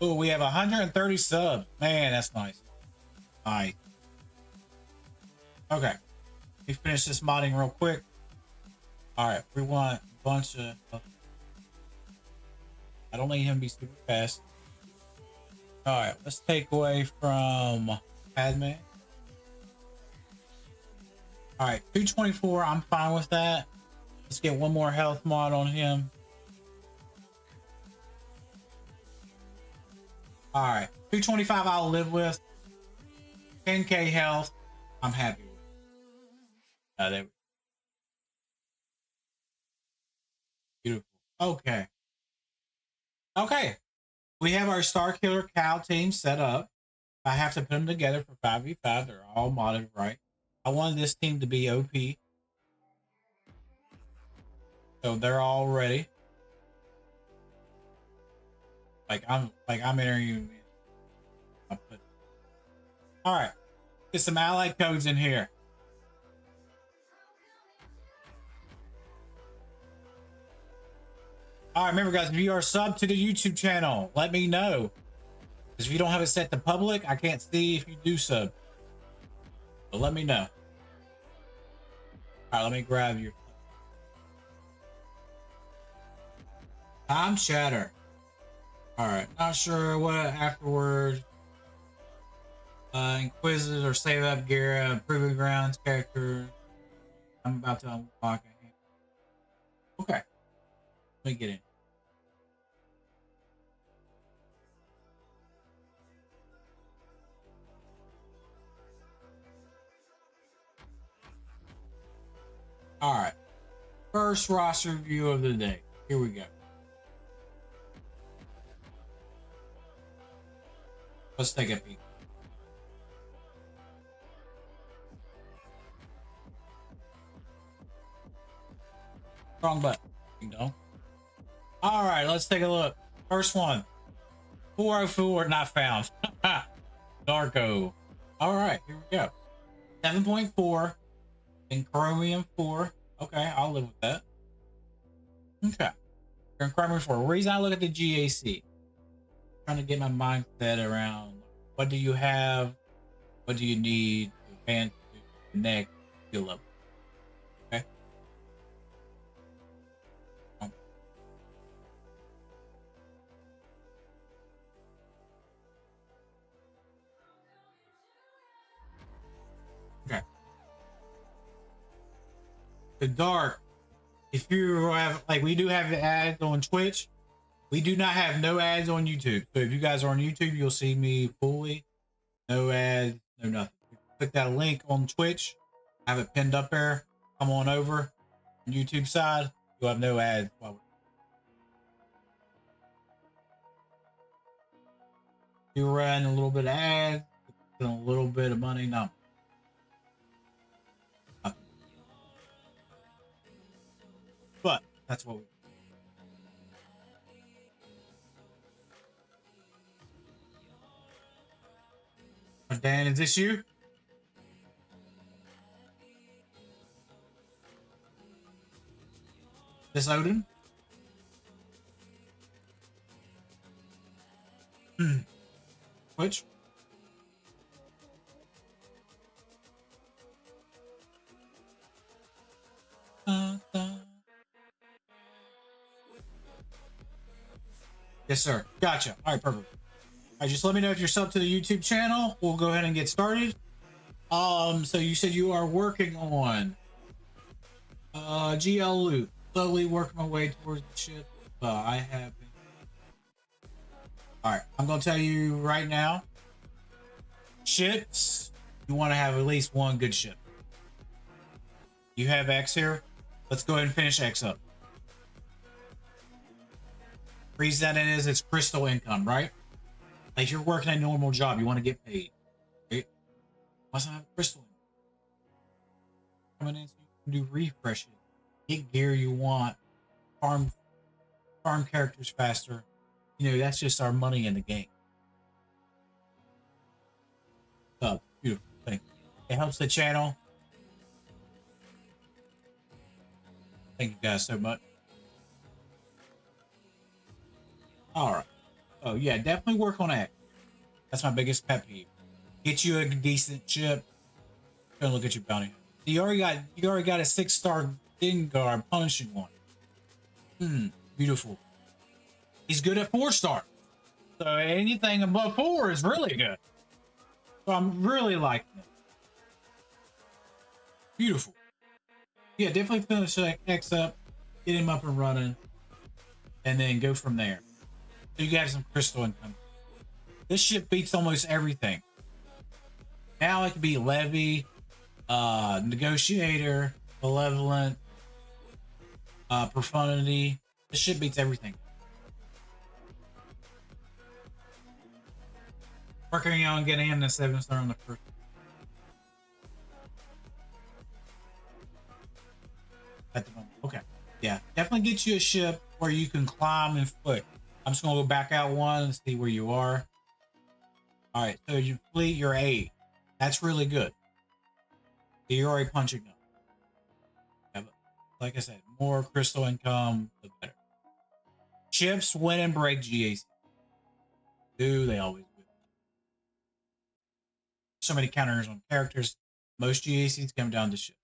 Oh, we have 130 subs. Man, that's nice. Nice. Okay. Let me finish this modding real quick. Alright, we want a bunch of. I don't need him to be super fast. Alright, let's take away from Padme. Alright, 224. I'm fine with that. Let's get one more health mod on him. Alright, 225 I'll live with. 10k health. I'm happy with. There we go. Beautiful. Okay. Okay. We have our Star Killer Cow team set up. I have to put them together for 5v5. They're all modded right. I wanted this team to be OP. So they're all ready. I'm entering you. All right, get some allied codes in here. All right, remember guys, if you are subbed to the YouTube channel, let me know. Because if you don't have it set to public, I can't see if you do sub. So let me know. All right, let me grab your time chatter. All right, not sure what afterwards. Inquisitor or save up gear, proving grounds character. I'm about to unlock it. Okay, let me get in. All right, first roster review of the day. Here we go. Let's take a peek. Wrong button. No. All right, let's take a look. First one, 404 not found. Darko. All right, here we go. 7.4 and Chromium 4. Okay, I'll live with that. Okay, you're in Chromium 4. The reason I look at the GAC, trying to get my mindset around what do you have, what do you need to advance to the next skill level. Okay. Okay. The dark, if you have, like, we do have ads on Twitch. We do not have no ads on YouTube. So if you guys are on YouTube, you'll see me fully. No ads, no nothing. Click that link on Twitch. I have it pinned up there. Come on over on YouTube side. You'll have no ads. You run a little bit of ads, a little bit of money. No. But that's what we. Dan, is this you? This Odin? Which? Yes, sir. Gotcha. All right, perfect. All right, just let me know if you're subbed to the YouTube channel. We'll go ahead and get started. So you said you are working on GL loot. Slowly working my way towards the ship. I have been. All right, I'm gonna tell you right now. Ships, you want to have at least one good ship. You have X here. Let's go ahead and finish X up. Reason that is it's crystal income, right? Like you're working a normal job, you want to get paid, right? Must not have crystal income. Coming in so you can do refreshes, get gear you want, farm characters faster. You know, that's just our money in the game. So beautiful thing. It helps the channel. Thank you guys so much. All right. Oh yeah, definitely work on that. That's my biggest pet peeve. Get you a decent ship. Go look at your bounty. You already got a 6-star Dengar punishing one. Beautiful. He's good at 4-star. So anything above 4 is really good. So I'm really liking it. Beautiful. Yeah, definitely finish X up, get him up and running, and then go from there. So you got some crystal income. This ship beats almost everything. Now it can be levy, negotiator, malevolent, profundity. This ship beats everything. Working on getting him the 7-star on the first. At the moment. Okay. Yeah. Definitely get you a ship where you can climb and foot. I'm just gonna go back out one and see where you are. All right, so you fleet, you're 8. That's really good. So you're already punching up. Yeah, but like I said, more crystal income, the better. Ships win and break GAC. Do they always do? So many counters on characters. Most GACs come down to ship.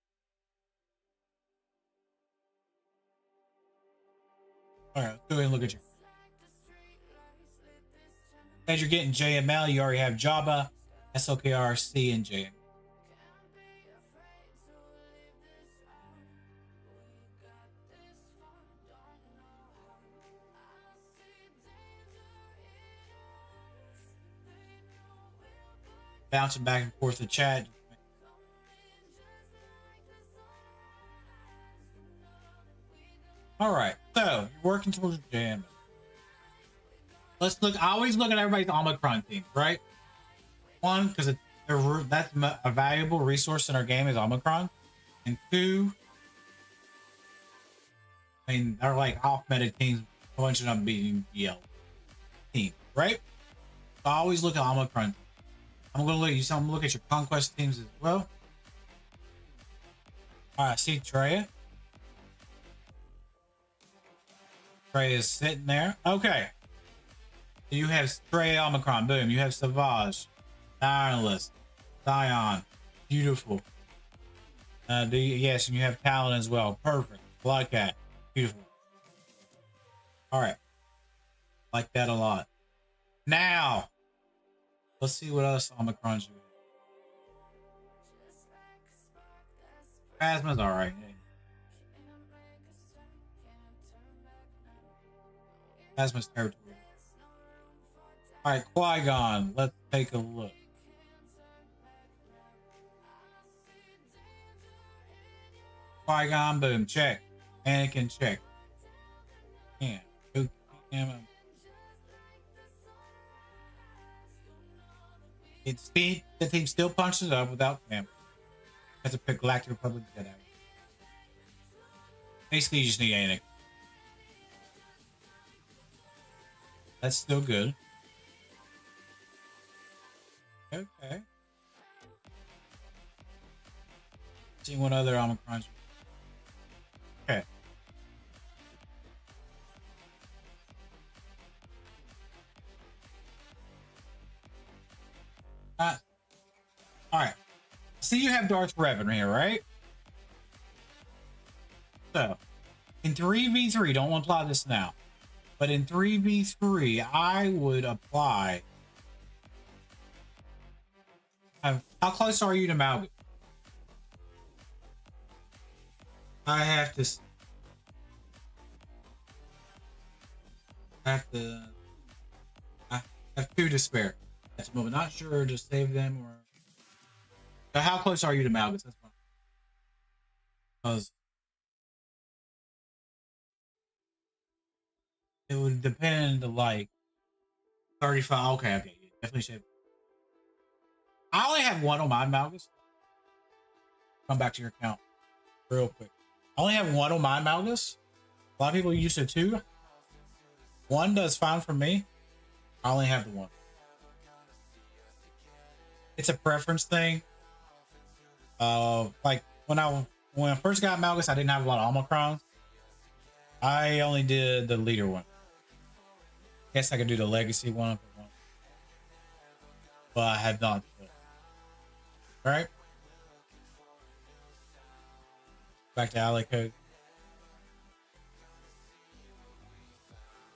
All right, let's go ahead and look at your. As you're getting JML, you already have Java, SLKRC, and JML. Bouncing back and forth the chat. All right, so you're working towards JML. Let's look. I always look at everybody's Omicron team, right? One, because that's a valuable resource in our game is Omicron, and two, I mean they're like off meta teams, a bunch of them beating DL team, right? So I always look at Omicron. I'm gonna look at you. So I'm gonna look at your conquest teams as well. All right, see Treya. Treya is sitting there. Okay. You have Treya Omicron. Boom. You have Savage, Tireless, Zion. Beautiful. Yes, and you have Talon as well. Perfect. Like that. Beautiful. All right. Like that a lot. Now, let's see what else Omicron's doing. Phasma's all right. Phasma's territory. All right, Qui-Gon. Let's take a look. Qui-Gon, boom, check. Anakin, check. Yeah. It's the team still punches up without camera. Has to pick Galactic Republic Jedi. Basically, you just need Anakin. That's still good. Okay. See what other Omicrons. Okay. All right. See, you have Darth Revan here, right? So, in 3v3, don't apply this now, but in 3v3, I would apply. How close are you to Malgus? I have to. I have 2 to spare at the moment. Not sure to save them or. So how close are you to Malgus? That's fine. Because it would depend to like 35. Okay, definitely save. I only have 1 on my Malgus. Come back to your account real quick. I only have 1 on my Malgus. A lot of people use it 2. 1 does fine for me. I only have the 1. It's a preference thing. Like when I first got Malgus, I didn't have a lot of Omicrons. I only did the leader one. Guess I could do the legacy one if I want. But I have not. Right? Back to ally code.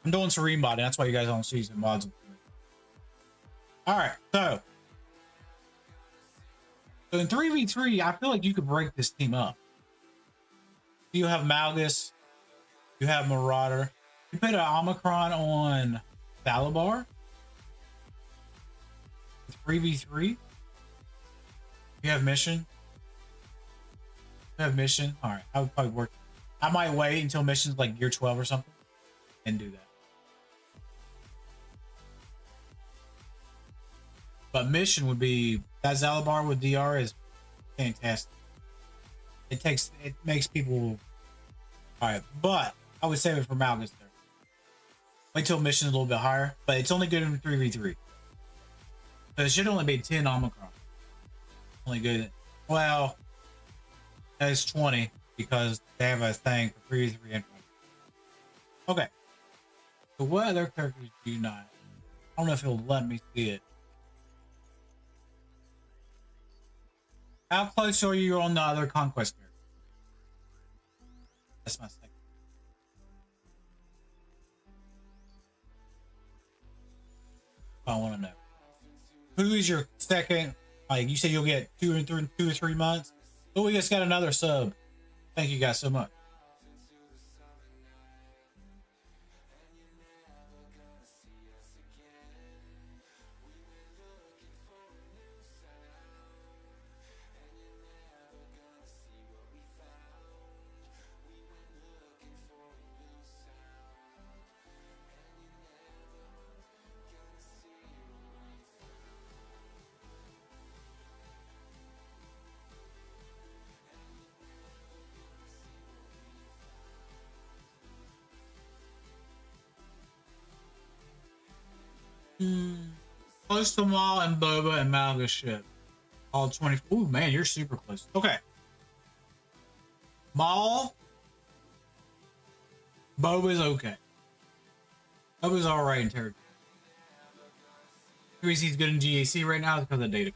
I'm doing Serene modding. That's why you guys don't see some mods. All right, so in 3v3, I feel like you could break this team up. You have Malgus, you have Marauder. You put an Omicron on Thalabar. 3v3. You have mission. You have mission. All right, I would probably work. I might wait until mission's like year 12 or something and do that. But mission would be that Zalabar with DR is fantastic. It makes people all right, but I would save it for Malgus there. Wait till mission's a little bit higher, but it's only good in 3v3. So it should only be 10 Omicron. Only good. Well, it's 20 because they have a thing for 3v3 and 20. Okay. So what other characters do you not? I don't know if it'll let me see it. How close are you on the other conquest character? That's my second. I want to know. Who is your second? Like you said, you'll get 2 or 3 months. Oh, we just got another sub. Thank you guys so much. Close to Maul and Boba and Malga's ship. All 20. Ooh, man, you're super close. Okay. Maul. Boba's okay. Boba's alright in territory. The reason he's good in GAC right now is because of data.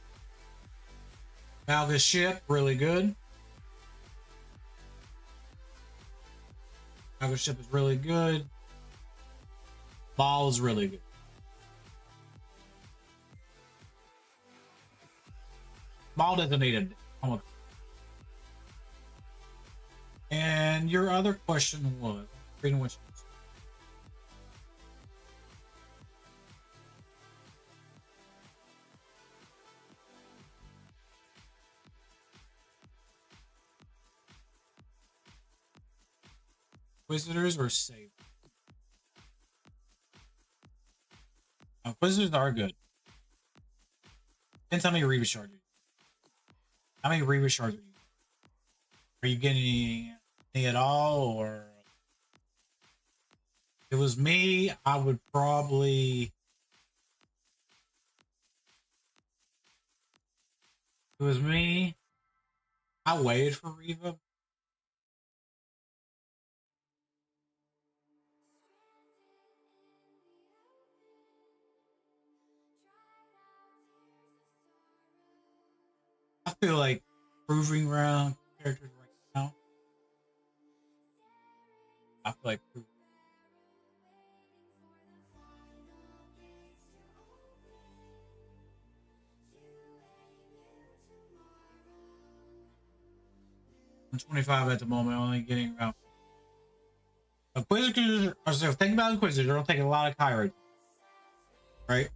Malga's ship, really good. Malga's ship is really good. Maul is really good. Maul doesn't need it. And your other question was, reading what you said. Inquisitors or save? Inquisitors are good. Depends how many Reba shards. How many Reba shards are you getting any at all? Or if it was me, I would probably. If it was me, I waited for Reba. I feel like proving ground characters right now. I feel like proving. I'm 25 at the moment, only getting around. Inquisitors are so think about Inquisitors, they'll take a lot of Kyrie. Right?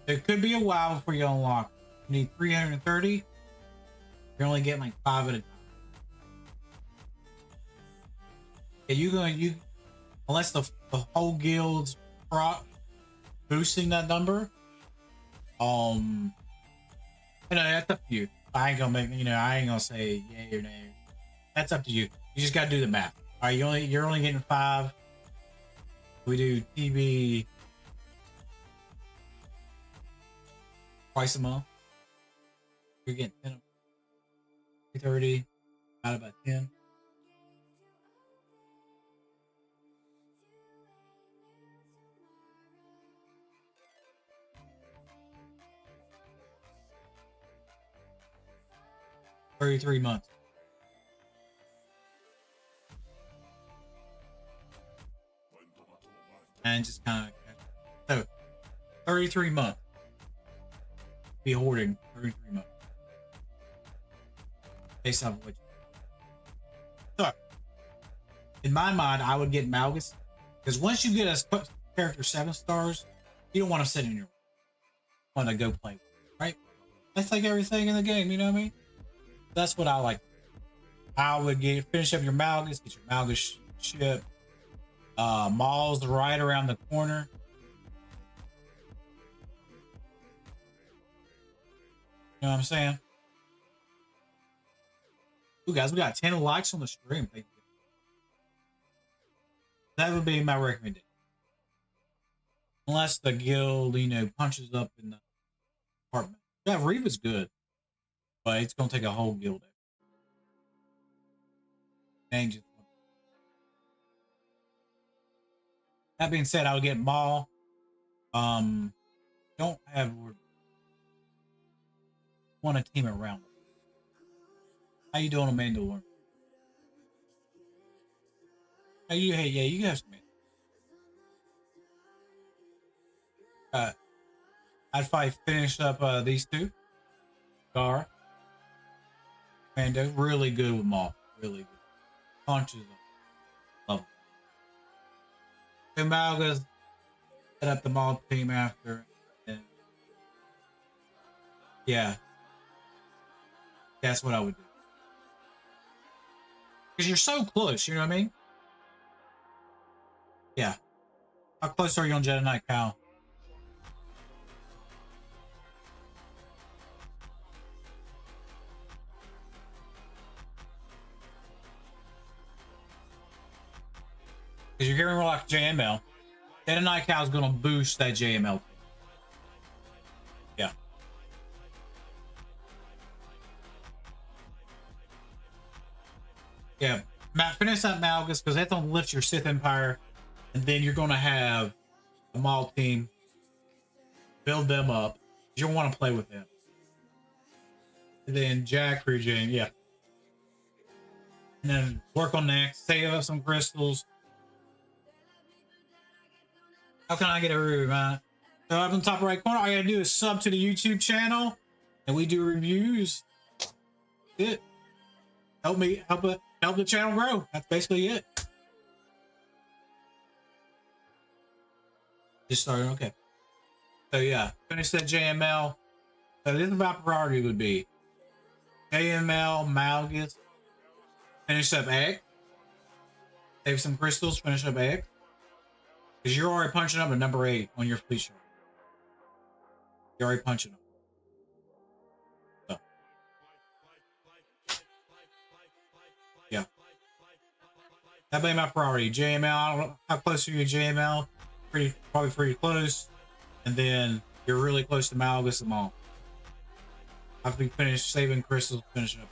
There could be a while before you unlock. You need 330. You're only getting like 5 at a time. Yeah, you unless the whole guild's boosting that number. That's up to you. I ain't gonna say yay or nay. That's up to you. You just gotta do the math. All right, you're only getting 5. We do TB twice a month. You're getting 10. 330 out about 10. $33 months. And just kind of so 33 months. Be hoarding 33 months. Based off of what you. So in my mind, I would get Malgus. Because once you get a character 7 stars, you don't want to sit in your want to go play, right? That's like everything in the game, you know what I mean? That's what I like. I would finish up your Malgus, get your Malgus ship. Maul's right around the corner. You know what I'm saying? Ooh, guys, we got 10 likes on the stream. Thank you. That would be my recommendation. Unless the guild, you know, punches up in the apartment. Yeah, Reva's good, but it's gonna take a whole guild. Change it. That being said, I'll get Maul. Don't have want to team around. How you doing, Amanda? Hey, yeah, you guys, man. I'd probably finish up these two. Gar, Amanda, really good with Maul, really good. Punches, love them. Malga's set up the Maul team after, and yeah, that's what I would do. Because you're so close, you know what I mean? Yeah. How close are you on Jedi Knight, Kyle? Because you're getting like JML. Jedi Knight Cal is going to boost that JML. Yeah. Yeah. Finish that Malgus because that's going to lift your Sith Empire. And then you're going to have a Maul team. Build them up. You don't want to play with them. And then Jack Regen, yeah. And then work on next. Save up some crystals. How can I get a review, man? So up in the top right corner, all you gotta do is sub to the YouTube channel, and we do reviews. That's it. Help the channel grow. That's basically it. Just started, okay. So yeah, finish that JML. So this is my priority would be JML, Malgus, finish up Egg, save some crystals, finish up Egg. Because you're already punching up at number 8 on your fleet chart. You're already punching up. So. Yeah. That'd be my priority. JML, I don't know how close are you to JML? Probably pretty close. And then you're really close to Malgus and Maul. After we finish saving crystals, finishing up.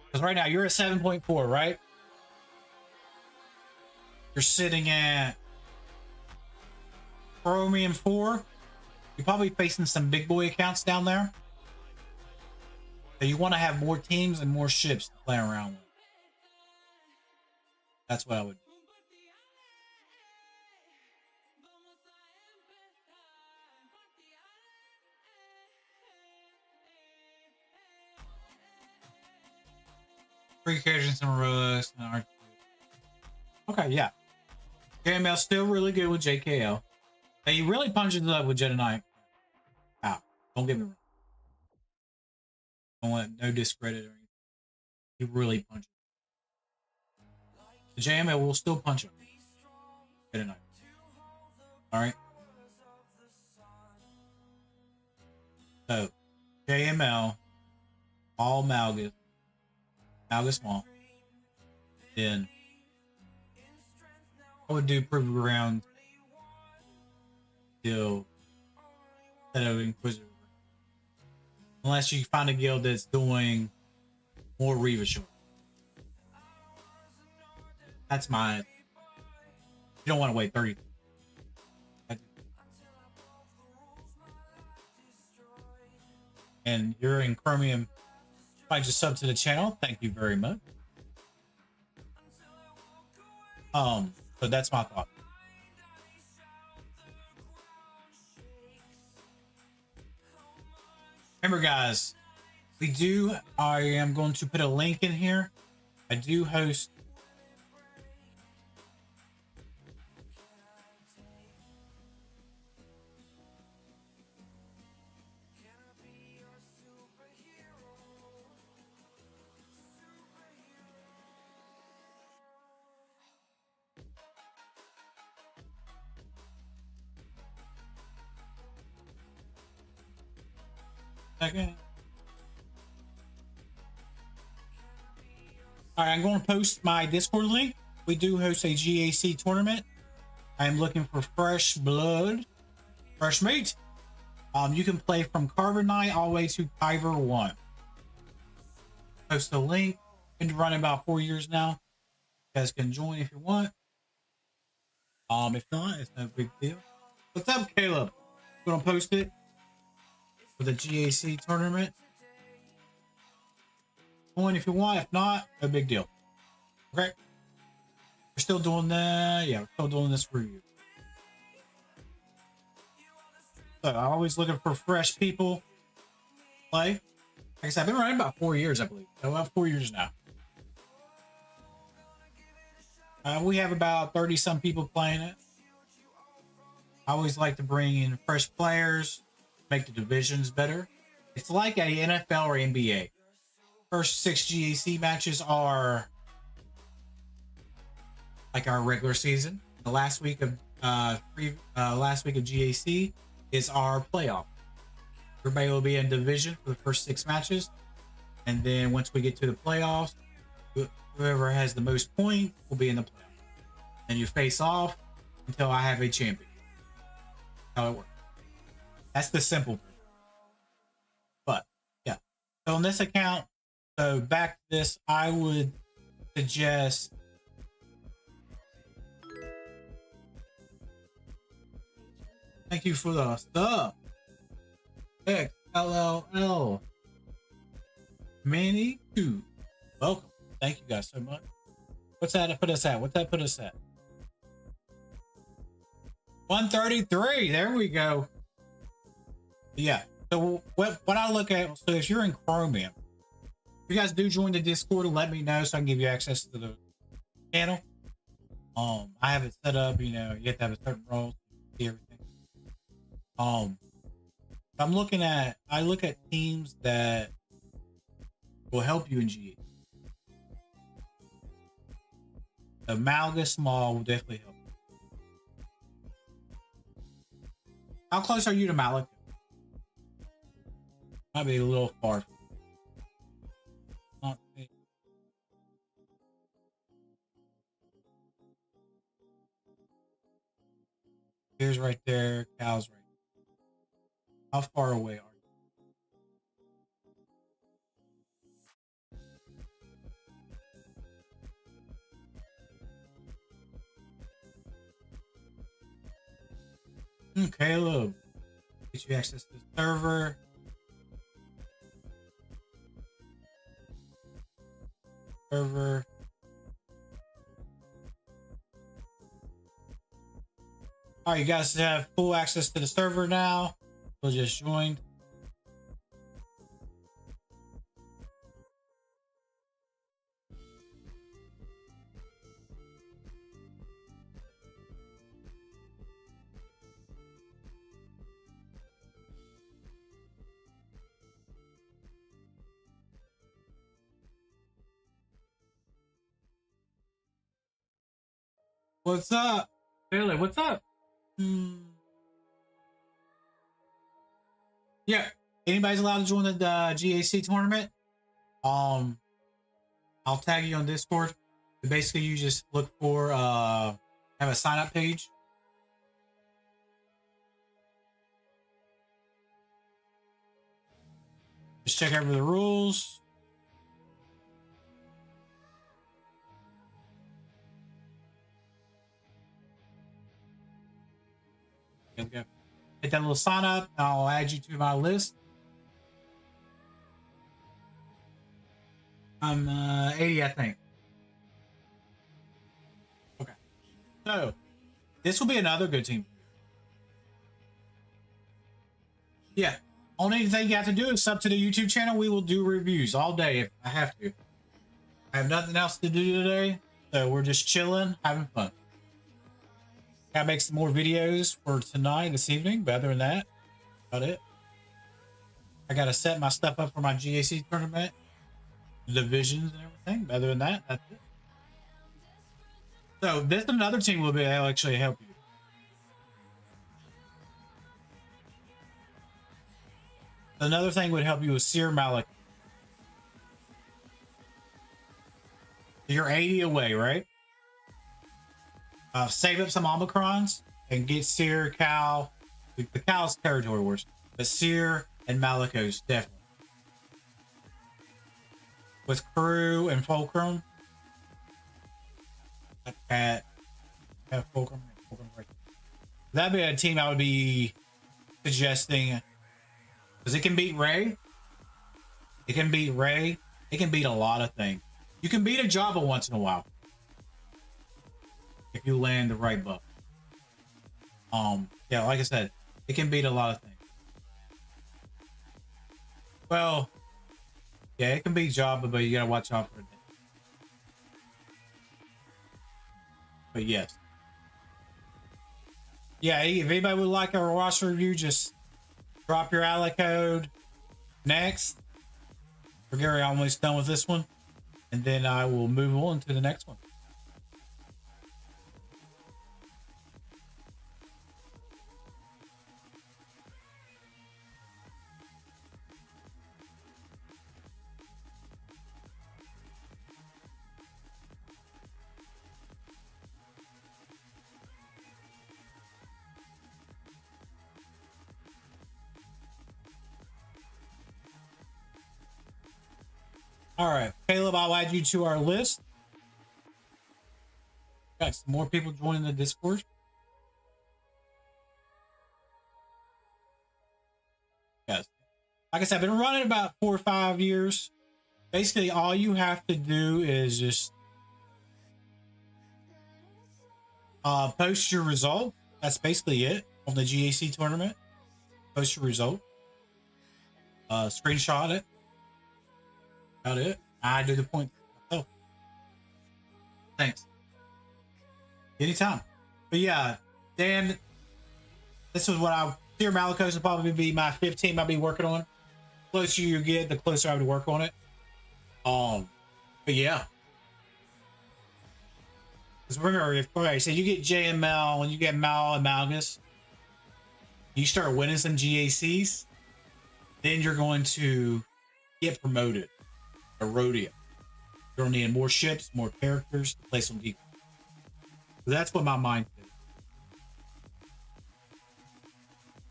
Because right now you're at 7.4, right? You're sitting at Chromium 4. You're probably facing some big boy accounts down there. So you want to have more teams and more ships to play around with. That's what I would do. Three occasions in a row. Okay, yeah. JML still really good with JKL. And he really punches up with Jedi Knight. Wow. Don't get me wrong. I don't want no discredit or anything. He really punches. The JML will still punch him. Jedi Knight. Alright. So, JML, all Malgus, Malgus Maul. Then I would do proof of ground till instead of Inquisitor. Unless you find a guild that's doing more Reva short. That's my. You don't want to wait 30. And you're in Chromium. If I just sub to the channel, thank you very much. So that's my thought. Remember, guys, I am going to put a link in here. I do host. Second. All right, I'm going to post my Discord link. we do host a GAC tournament. I am looking for fresh blood, fresh meat. You can play from Carbonite all the way to Kyber 1. Post a link. Been running about 4 years now. You guys can join if you want. If not, it's no big deal. What's up, Caleb? You gonna post it for the GAC tournament? Join if you want. If not, no big deal. Okay. We're still doing that. Yeah, we're still doing this for you. So I'm always looking for fresh people to play. Like I said, I've been running about 4 years, I believe. So about 4 years now. We have about 30 some people playing it. I always like to bring in fresh players, make the divisions better. It's like a NFL or NBA. First 6 GAC matches are like our regular season. The last week of GAC is our playoff. Everybody will be in division for the first 6 matches, and then once we get to the playoffs, whoever has the most points will be in the playoffs. And you face off until I have a champion. That's how it works. That's the simple version. But yeah, so on this account, so back to this, I would suggest thank you for the sub. XLLL. Manny 2. Welcome. Thank you guys so much. What's that put us at? What's that put us at? 133. There we go. Yeah. So what I look at, so if you're in Chromium, if you guys do join the Discord, let me know so I can give you access to the channel. I have it set up, you know, you have to have a certain role to see everything. I look at teams that will help you in GA. The Malga Small will definitely help you. How close are you to Malak? Might be a little far. Not me. Here's right there. Cal's right there. How far away are you? Caleb, get you access to the server. Server. All right, you guys have full access to the server now. We'll just join. What's up? Billy, what's up? Yeah, anybody's allowed to join the GAC tournament. I'll tag you on Discord. Basically, you just look for have a sign up page. Just check over the rules. Okay. Hit that little sign up. I'll add you to my list. I'm 80, I think. Okay. So this will be another good team. Yeah. Only thing you have to do is sub to the YouTube channel. We will do reviews all day if I have to. I have nothing else to do today, so we're just chilling, having fun. Gotta make some more videos for tonight, this evening, but other than that, about it. I gotta set my stuff up for my GAC tournament, divisions and everything. But other than that, that's it. So this and another team will actually help you. Another thing would help you with Seer Malik. You're 80 away, right? Save up some Omicrons and get Seer, Cal. The Cal's territory wars, but Seer and Malicos definitely. With Crew and Fulcrum. At Fulcrum right. That'd be a team I would be suggesting. Because it can beat Ray. It can beat Ray. It can beat a lot of things. You can beat a Java once in a while. If you land the right buff. Yeah, like I said, it can beat a lot of things. Well, yeah, it can beat Java, but you gotta watch out for it. But yes. Yeah, if anybody would like a roster review, just drop your ally code next. For Gary, I'm almost done with this one. And then I will move on to the next one. All right, Caleb, I'll add you to our list. Got some more people joining the Discord. Yes. Like I said, I've been running about 4 or 5 years. Basically, all you have to do is just post your result. That's basically it on the GAC tournament. Post your result. Screenshot it. About it. I do the point. Oh, thanks. Anytime. But yeah, Dan, this is what Seer Malicos will probably be my 15 I'll be working on. The closer you get, the closer I would work on it. But yeah. Because remember, if so you get JML and you get Mal and Malgus, you start winning some GACs, then you're going to get promoted. A rodeo. You're gonna need more ships, more characters to play some deep. So that's what my mind is.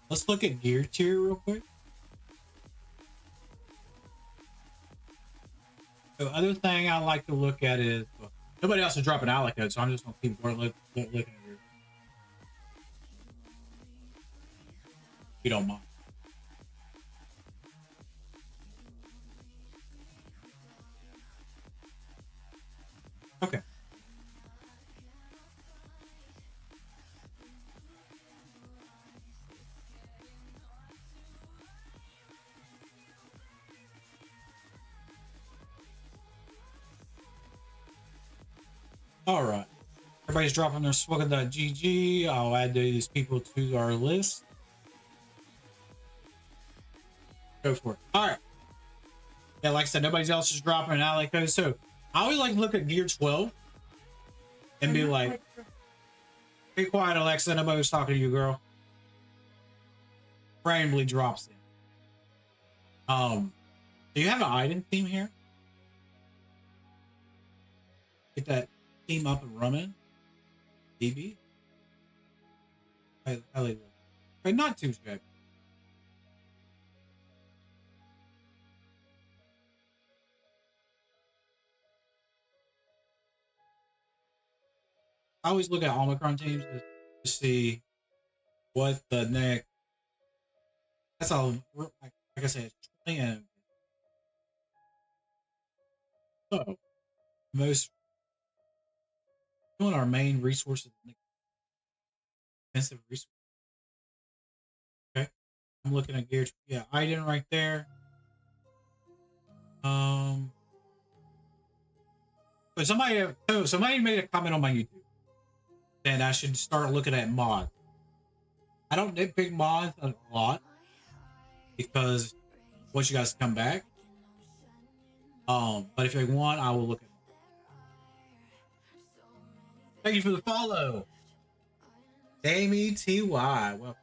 Let's look at gear tier real quick. The other thing I like to look at is nobody else is dropping ally code, so I'm just gonna keep looking at yours. If you don't mind. Okay. All right. Everybody's dropping their SWGoH.gg. I'll add these people to our list. Go for it. All right. Yeah, like I said, nobody else is dropping an ally code. So I always like to look at gear 12 and be like, be quiet, Alexa. Nobody was talking to you, girl. Randomly drops in. Do you have an item team here? Get that team up and running. DB. But not too shabby. I always look at Omicron teams to see what the next. That's all. Like I said, it's 20 and so most one of our main resources, expensive resources. Okay, I'm looking at gear. Yeah, item right there. But somebody made a comment on my YouTube that I should start looking at mods. I don't nitpick mods a lot because once you guys come back, but if you want, I will look at it. Thank you for the follow, Amy TY. Well,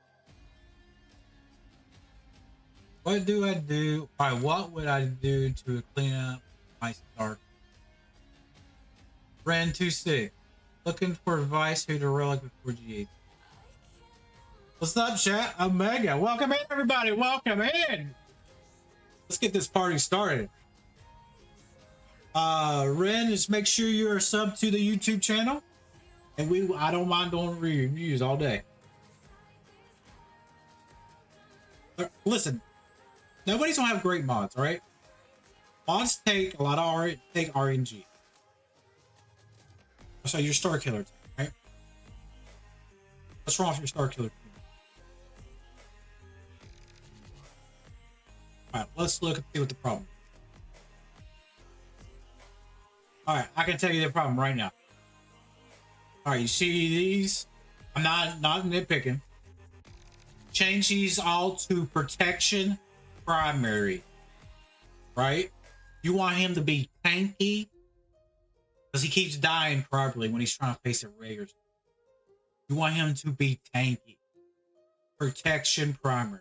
what do I do? All right, what would I do to clean up my start? Ren 26. Looking for advice who to relic before G8. What's up, chat? Omega. Welcome in, everybody. Welcome in. Let's get this party started. Ren, just make sure you're a sub to the YouTube channel. And I don't mind doing reviews all day. Listen, nobody's gonna have great mods, right? Mods take a lot of RNG. So your Star Killer team, right? What's wrong with your Star Killer team? Alright, let's look and see what the problem is. Alright, I can tell you the problem right now. Alright, you see these? I'm not nitpicking. Change these all to protection primary. Right? You want him to be tanky? Because he keeps dying properly when he's trying to face a ray or something. You want him to be tanky. Protection primary.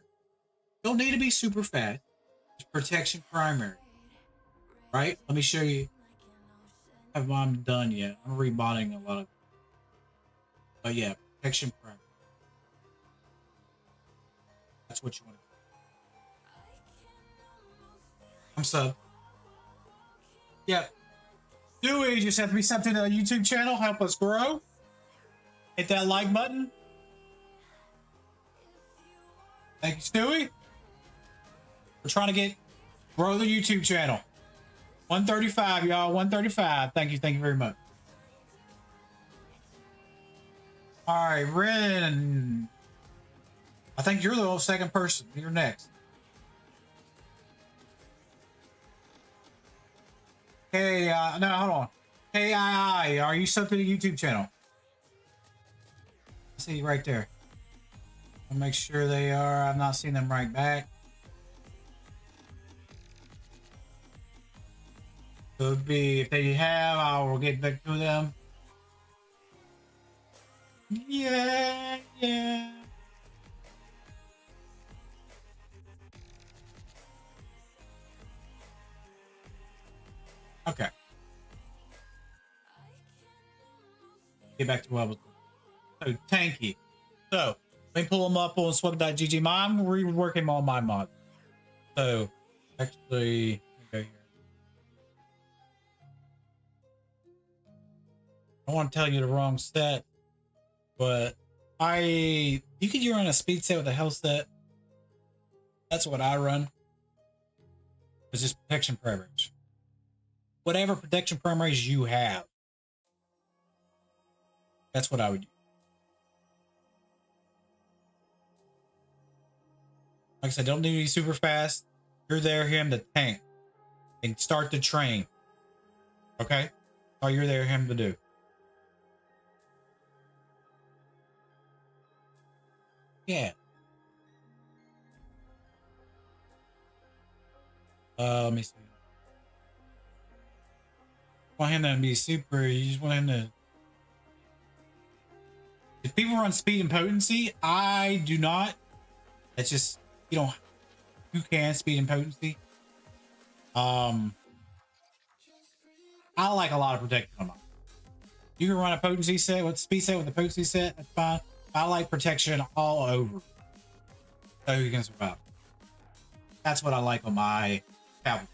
Don't need to be super fast. It's protection primary. Right? Let me show you. I haven't done yet. I'm remodding a lot of. But yeah, protection primary. That's what you want to do. I'm sub. Yep. Dewey, just have to be something to the YouTube channel. Help us grow. Hit that like button. Thank you, Stewie. We're trying to grow the YouTube channel. 135, y'all. 135. Thank you. Thank you very much. All right, Ren. I think you're the second person. You're next. Hey, no, hold on. KII, are you sub to the YouTube channel? See right there. I'll make sure they are. I've not seen them right back. Could be if they have, I will get back to them. Yeah. Okay. Get back to what I was doing. So, tanky. So, let me pull them up on SWGoH. I'm reworking all my mods. So, actually, go here. I want to tell you the wrong set, but you could run a speed set with a health set. That's what I run. It's just protection parameters. Whatever protection parameters you have. That's what I would do. Like I said, don't need to be super fast. You're there, him to tank. And start the train. Okay? All you're there, him to do. Yeah. Let me see. Want him to be super. You just want him to. If people run speed and potency, I do not. That's just you can speed and potency. I like a lot of protection on them. You can run a potency set with speed set with a potency set. That's fine. I like protection all over, so you can survive. That's what I like on my tablet.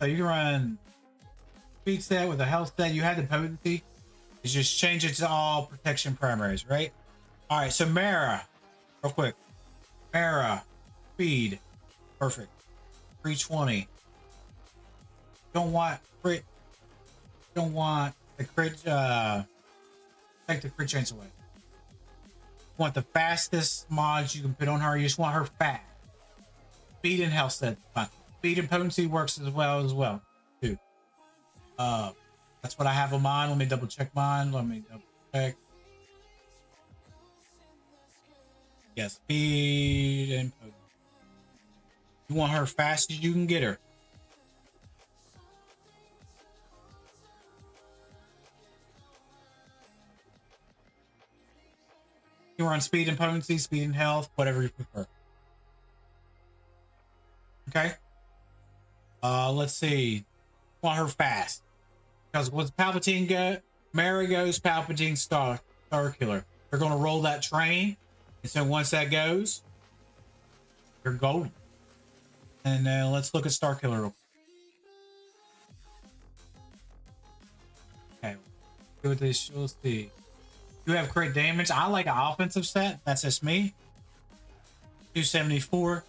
So you can run speed set with a health set. You had the potency. You just change it to all protection primaries, right? All right. So Mara, real quick. Mara, speed, perfect. 320. Don't want crit. Don't want the crit. Take the crit chance away. Want the fastest mods you can put on her. You just want her fast. Speed and health set. Fine. Speed and potency works as well too. That's what I have on mine. Let me double check mine. Let me double check. Yeah, speed and potency. You want her fast as you can get her. You run speed and potency, speed and health, whatever you prefer. Okay. Let's see. Want her fast. Because what's Palpatine got? Mary goes, Palpatine, Star Killer. They're going to roll that train. And so once that goes, you're golden. And let's look at Star Killer. Okay. Do what this. We'll see. You have crit damage. I like an offensive set. That's just me. 274. A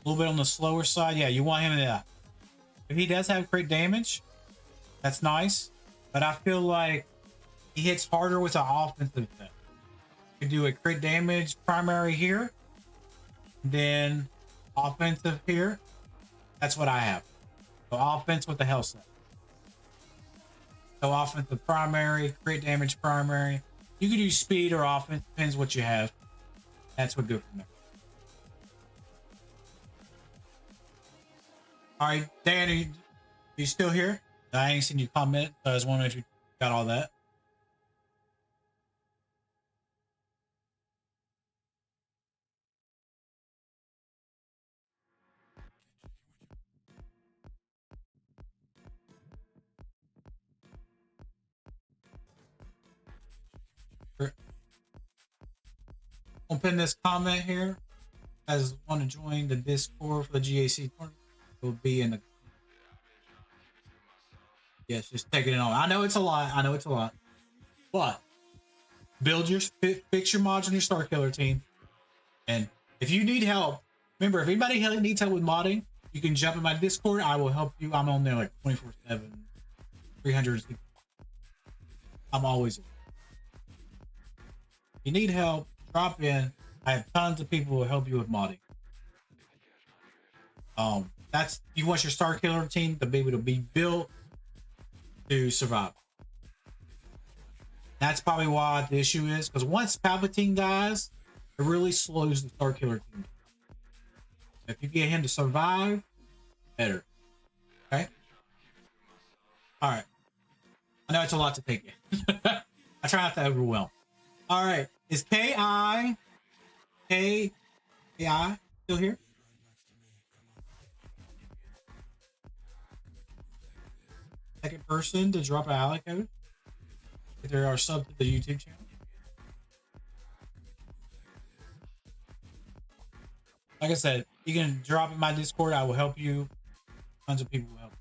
little bit on the slower side. Yeah, you want him to. If he does have crit damage, that's nice. But I feel like he hits harder with an offensive set. You do a crit damage primary here, then offensive here. That's what I have. So offense with the health set. So offensive primary, crit damage primary. You can do speed or offense, depends what you have. That's what good for me. All right, Dan, are you still here? I ain't seen you comment, so I was wondering if you got all that. I'll pin this comment here. As want to join the Discord for the GAC tournament, it will be in the. Yes, just taking it on. I know it's a lot. I know it's a lot, but build your fix your mods on your Star Killer team, and if you need help, remember if anybody needs help with modding, you can jump in my Discord. I will help you. I'm on there like 24/7, 300. I'm always. If you need help, drop in. I have tons of people who will help you with modding. That's you want your Star Killer team to be able to be built to survive. That's probably why the issue is because once Palpatine dies, it really slows the Star Killer team. If you get him to survive, better. Okay. All right. I know it's a lot to take in. I try not to overwhelm. All right. Is K.I. still here? Second person to drop an ally code. If there are sub to the YouTube channel. Like I said, you can drop in my Discord. I will help you. Tons of people will help.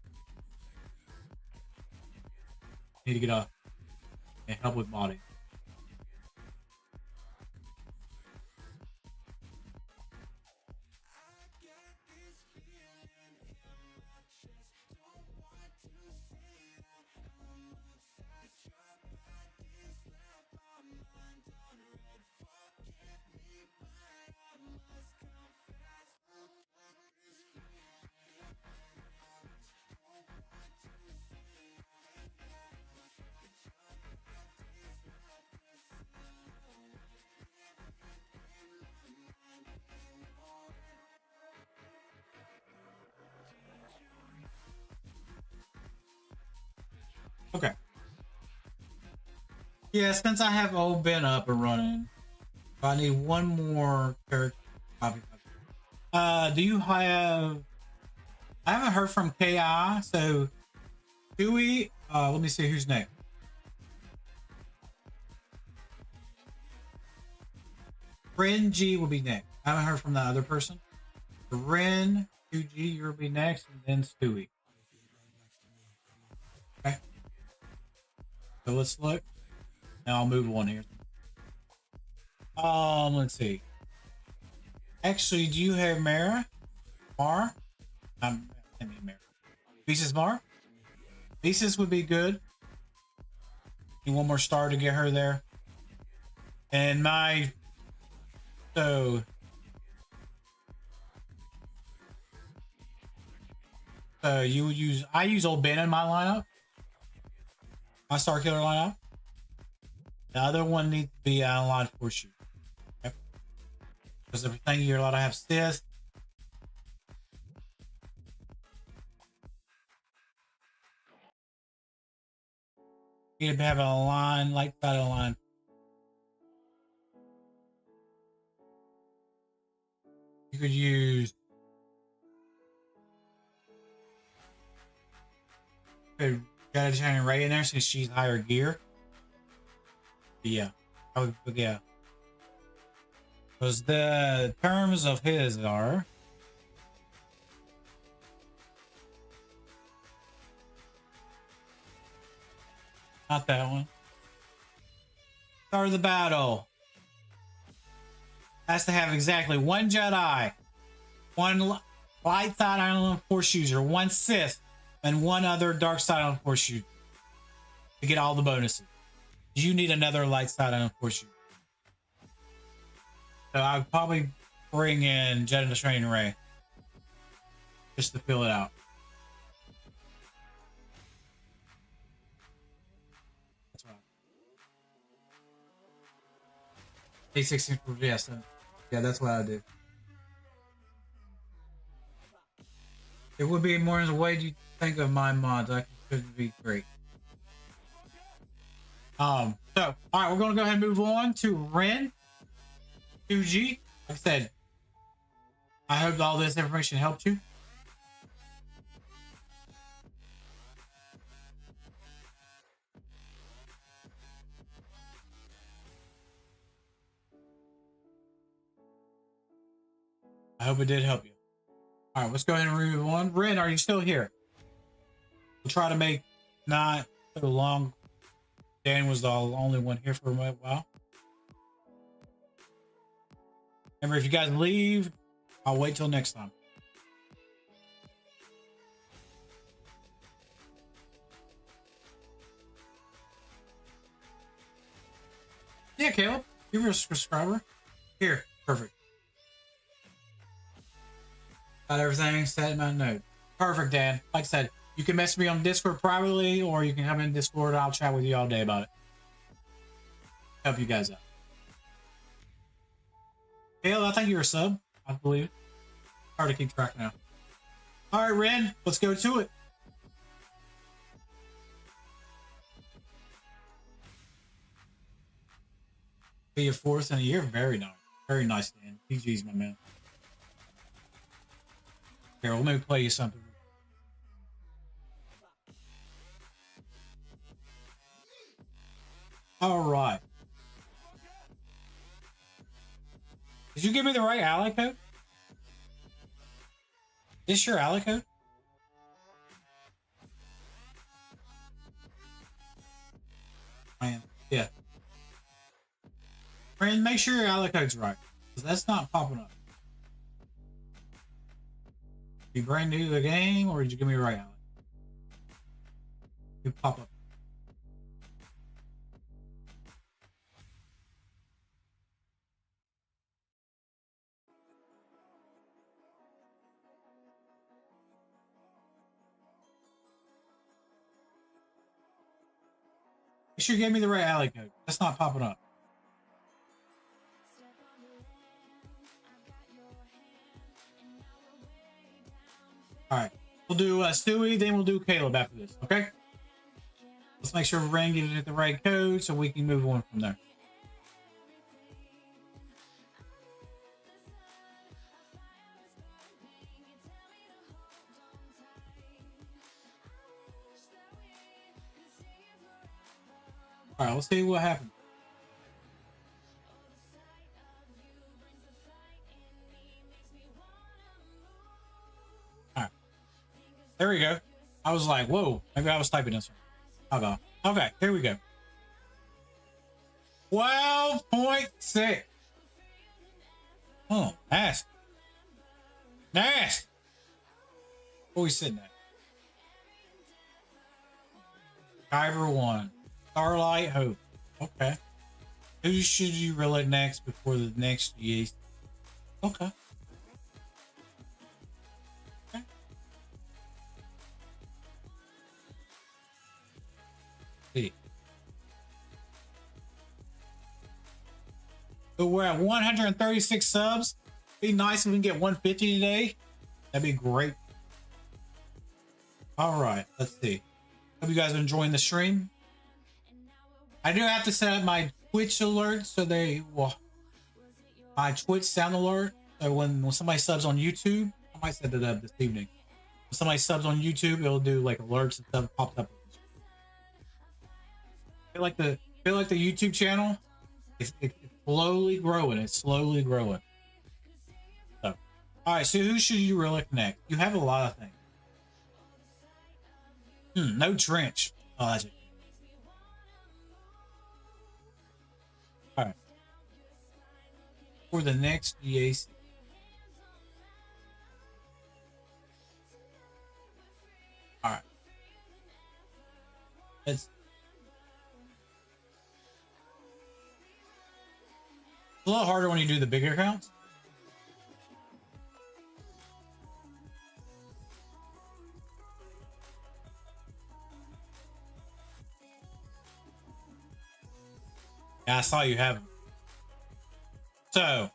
Need to get up and help with modding. Okay. Yeah, since I have all been up and running, I need one more character. Do you have? I haven't heard from Ki. So, do we? Let me see who's next. Ren G will be next. I haven't heard from the other person. Ren 2G, you'll be next, and then Stewie. Okay. So let's look. Now I'll move one here. Let's see. Actually, do you have Mara? Mar? I mean Mara. Thesis Mar? Thesis would be good. Need one more star to get her there. And my so you would use I use Old Ben in my lineup. My Star Killer lineup. The other one needs to be online for shoot. Okay. Because everything you're allowed to have assist. You need to have a line, light side of the line. You could use Got a Shining Ray in there since she's higher gear. Yeah. Yeah. Because the terms of his are not that one. Start of the battle. Has to have exactly one Jedi, one light side island force user, one Sith, and one other dark side island force user to get all the bonuses. You need another light side island force user. So I'd probably bring in Jedi the Training Ray just to fill it out. That's right. A16 for yes. Yeah, that's what I do. It would be more in the way you think of my mods. I could be great. So all right, we're gonna go ahead and move on to Ren 2G. Like I said, I hope all this information helped you. I hope it did help you. All right, let's go ahead and move on. Ren, are you still here? We'll try to make not so long. Dan was the only one here for a while. Remember, if you guys leave, I'll wait till next time. Yeah, Caleb, give her a subscriber. Here, perfect. Got everything set in my note. Perfect, Dan. Like I said, you can message me on Discord privately, or you can come in Discord. I'll chat with you all day about it. Help you guys out. Caleb, I think you're a sub. I believe. Hard to keep track now. All right, Ren, let's go to it. Be a fourth in a year. Very nice. Very nice, Dan. PG's my man. Here, let me play you something. All right. Did you give me the right ally code? Is this your ally code? I am. Yeah. Friend, make sure your ally code's right, because that's not popping up. You brand new to the game, or did you give me the right ally? You pop up. You should give me the right ally code. That's not popping up. All right, we'll do Stewie, then we'll do Caleb after this. Okay. Let's make sure Ren gives it the right code so we can move on from there. All right, let's see what happens. All right, there we go. I was like, whoa, maybe I was typing this one. Okay, okay, here we go. 12.6. Oh, nasty. Nasty. What are we sitting at? Kyber 1. Starlight Hope. Okay. Who should you relay next before the next GA? Okay. Okay. See. So we're at 136 subs. Be nice if we can get 150 today. That'd be great. All right. Let's see. Hope you guys are enjoying the stream. I do have to set up my Twitch alert so they will. My Twitch sound alert. So when somebody subs on YouTube, I might set it up this evening. When somebody subs on YouTube, it'll do like alerts and stuff popped up. I feel like the feel like the YouTube channel it's slowly growing. It's slowly growing. So, all right. So who should you really connect? You have a lot of things. No trench. Oh, that's it. All right. For the next GAC. All right. It's a little harder when you do the bigger accounts. Yeah, I saw you have them. So,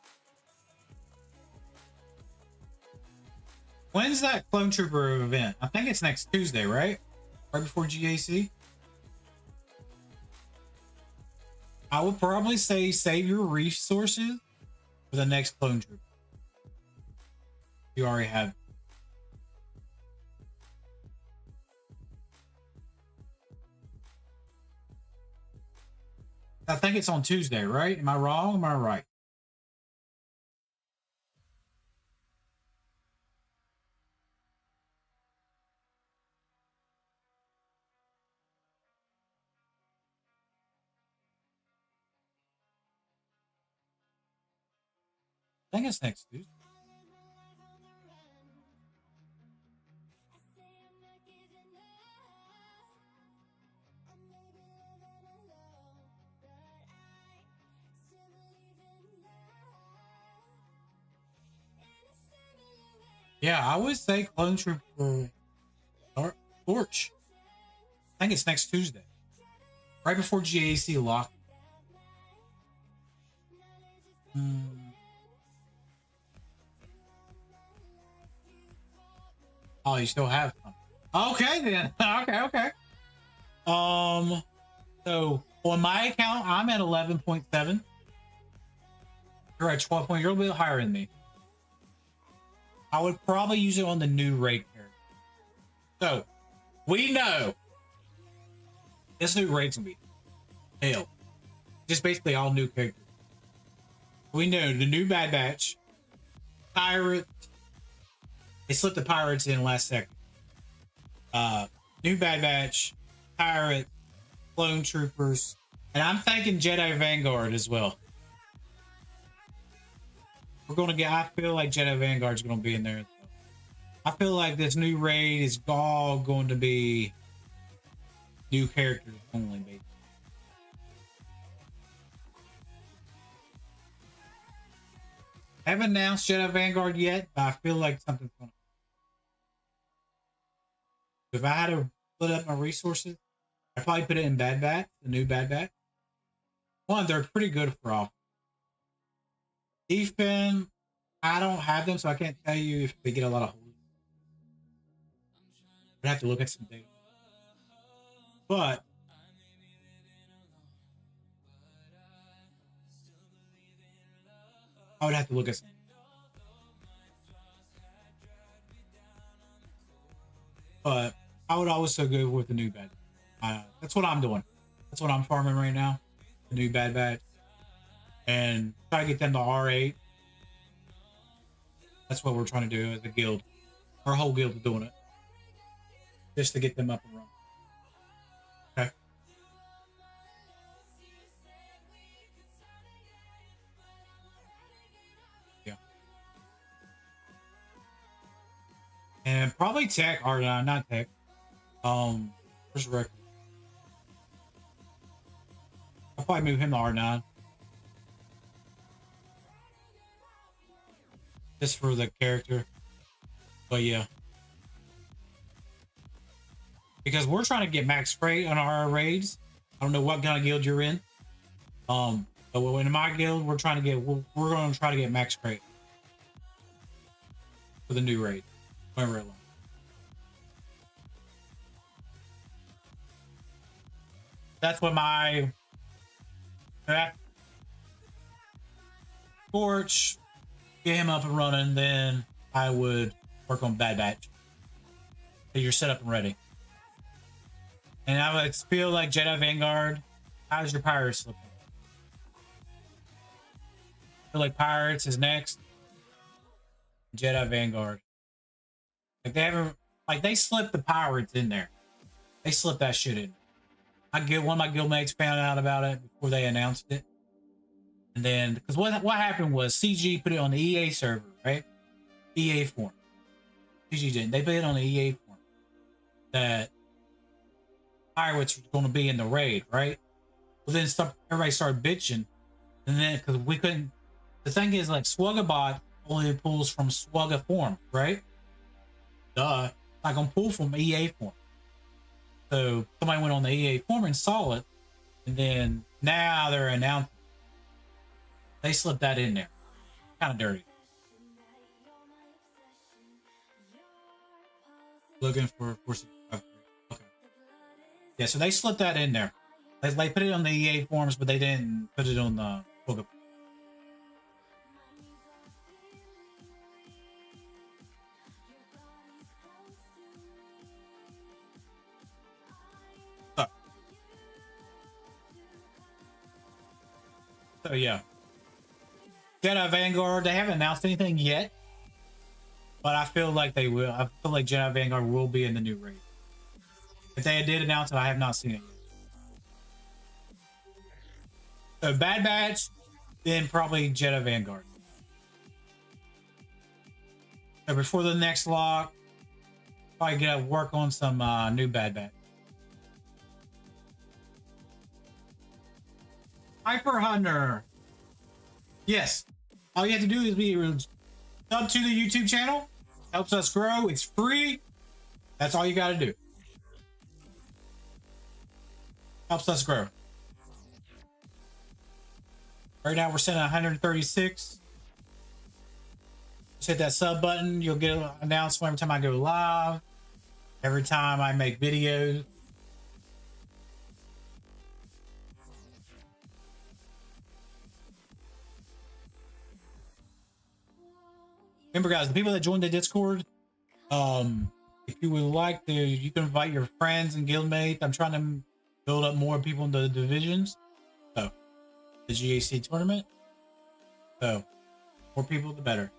when's that Clone Trooper event? I think it's next Tuesday, right? Right before GAC. I would probably say save your resources for the next Clone Trooper. You already have. I think it's on Tuesday, right? Am I wrong? Am I right? I think it's next Tuesday. Yeah, I would say Clone Trooper Torch. I think it's next Tuesday. Right before GAC lock. Oh, you still have some. Okay then. Okay. So on my account, I'm at 11.7. You're at 12 point. You're a little bit higher than me. I would probably use it on the new raid character. So we know this new raid's gonna be hell. Just basically all new characters. We know the new Bad Batch, Pirate. They slipped the Pirates in last second. New Bad Batch, Pirate, Clone Troopers, and I'm thinking Jedi Vanguard as well. We're gonna get. I feel like Jedi Vanguard's gonna be in there. I feel like this new raid is all going to be new characters only, basically. I haven't announced Jedi Vanguard yet, but I feel like something's gonna. If I had to split up my resources, I'd probably put it in Bad Batch, the new Bad Batch. One, they're pretty good for all. Defense, I don't have them, so I can't tell you if they get a lot of holes. I'd have to look at some data. But I would have to look at some. But I would also go with the new Bad Batch. That's what I'm doing. That's what I'm farming right now. The new Bad Batch. And try to get them to R8. That's what we're trying to do as a guild. Our whole guild is doing it. Just to get them up and running. Okay. Yeah. And probably tech, or not tech. Where's Rick? I'll probably move him to R9. Just for the character. But yeah. Because we're trying to get max freight on our raids. I don't know what kind of guild you're in. But in my guild, we're trying to get we're going to try to get max freight for the new raid. That's what my Torch, get him up and running, then I would work on Bad Batch. So you're set up and ready. And I would feel like Jedi Vanguard How's your pirates looking? I feel like pirates is next. Jedi Vanguard. Like they haven't, like they slipped the pirates in there. They slipped that shit in. I get one of my guildmates found out about it before they announced it, and then because what happened was CG put it on the EA server, right? EA forum. CG didn't. They put it on the EA forum that pirates were going to be in the raid, right? Well, then everybody started bitching, and then because we couldn't. The thing is, like SWGoH only pulls from SWGoH form, right? Duh. Not gonna pull from EA form. So somebody went on the EA forum and saw it, and then now they're announcing. They slipped that in there. Kind of dirty. Looking for some. Okay. Yeah, so they slipped that in there. They put it on the EA forums, but they didn't put it on the book. So yeah, Jedi Vanguard. They haven't announced anything yet, but I feel like they will. I feel like Jedi Vanguard will be in the new raid. If they did announce it, I have not seen it yet. So Bad Batch, then probably Jedi Vanguard. So before the next lock, probably get to work on some new Bad Batch. Hyper Hunter. Yes. All you have to do is be sub to the YouTube channel. Helps us grow. It's free. That's all you got to do. Helps us grow. Right now we're sitting at 136. Just hit that sub button. You'll get an announcement every time I go live. Every time I make videos. Remember, guys, the people that joined the Discord, if you would like to, you can invite your friends and guildmates. I'm trying to build up more people in the divisions. So, the GAC tournament. So, more people, the better.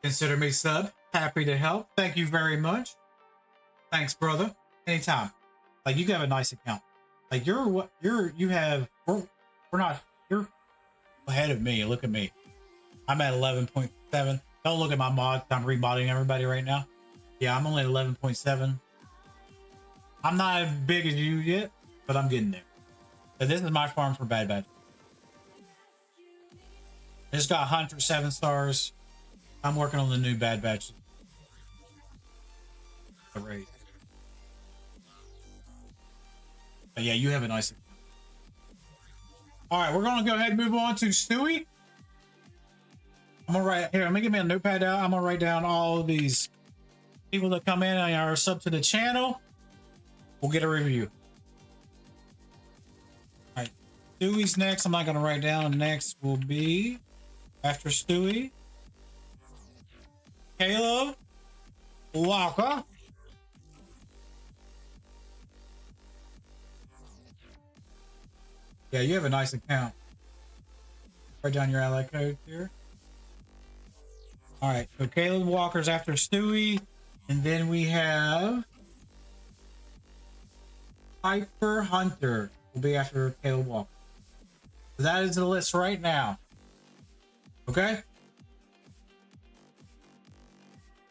Consider me sub. Happy to help. Thank you very much. Thanks, brother. Anytime. Like you have a nice account. Like you're we're not you're ahead of me. Look at me. I'm at 11.7. Don't look at my mods. I'm remodding everybody right now. Yeah, I'm only at 11.7. I'm not as big as you yet, but I'm getting there. So this is my farm for Bad Batch. It's got Hunter 7 stars. I'm working on the new Bad Batch. Right. But yeah, you have a nice. All right, we're gonna go ahead and move on to Stewie. I'm gonna write here. Let me give me a notepad out. I'm gonna write down all of these people that come in and are sub to the channel. We'll get a review. All right, Stewie's next. I'm not gonna write down. Next will be after Stewie, Caleb Walker. Yeah, you have a nice account. Write down your ally code here. All right, so Caleb Walker's after Stewie, and then we have Hyper Hunter will be after Caleb Walker. So that is the list right now. Okay?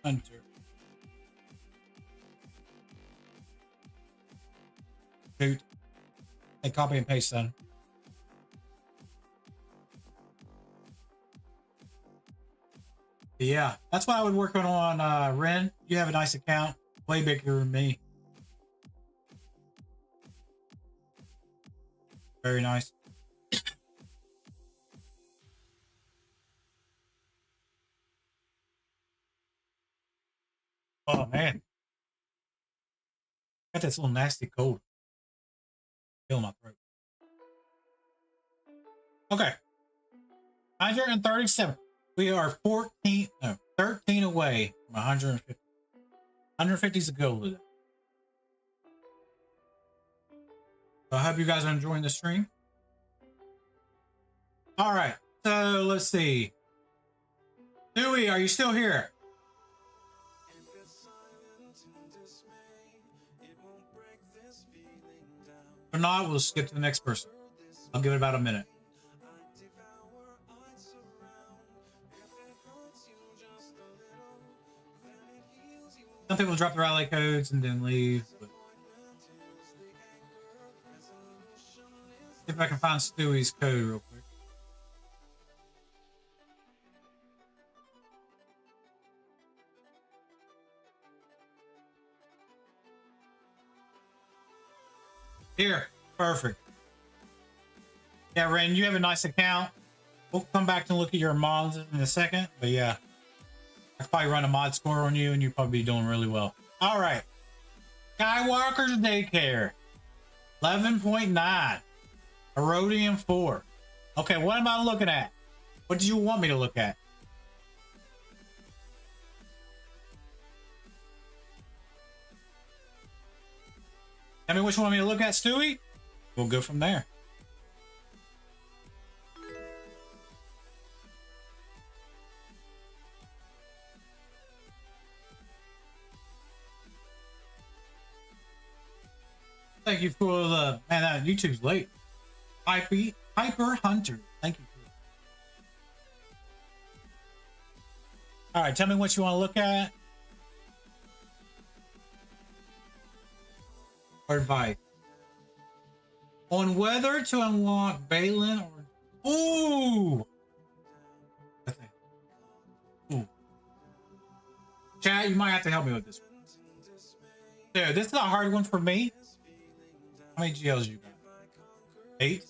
Hunter. Shoot. Hey, copy and paste then. Yeah, that's what I would work on Ren. You have a nice account, way bigger than me. Very nice. Oh man, got this little nasty cold. Killing my throat. Okay. 137. We are 13 away from 150. 150 is a goal today. So I hope you guys are enjoying the stream. All right. So let's see. Dewey, are you still here? If not, we'll skip to the next person. I'll give it about a minute. Some people drop their ally codes and then leave. But see if I can find Stewie's code real quick. Here, perfect. Yeah, Ren, you have a nice account. We'll come back and look at your mods in a second. But yeah, I could probably run a mod score on you and you'd probably be doing really well. All right. Skywalker's Daycare. 11.9. Herodian 4. Okay, what am I looking at? What did you want me to look at? Tell me which one you want me to look at, Stewie. We'll go from there. Thank you for the man. YouTube's late. Hyper Hunter. Thank you. All right, tell me what you want to look at. Or advice on whether to unlock Balin or ooh. Chat, you might have to help me with this one. Dude, this is a hard one for me. How many GLs you got? 8.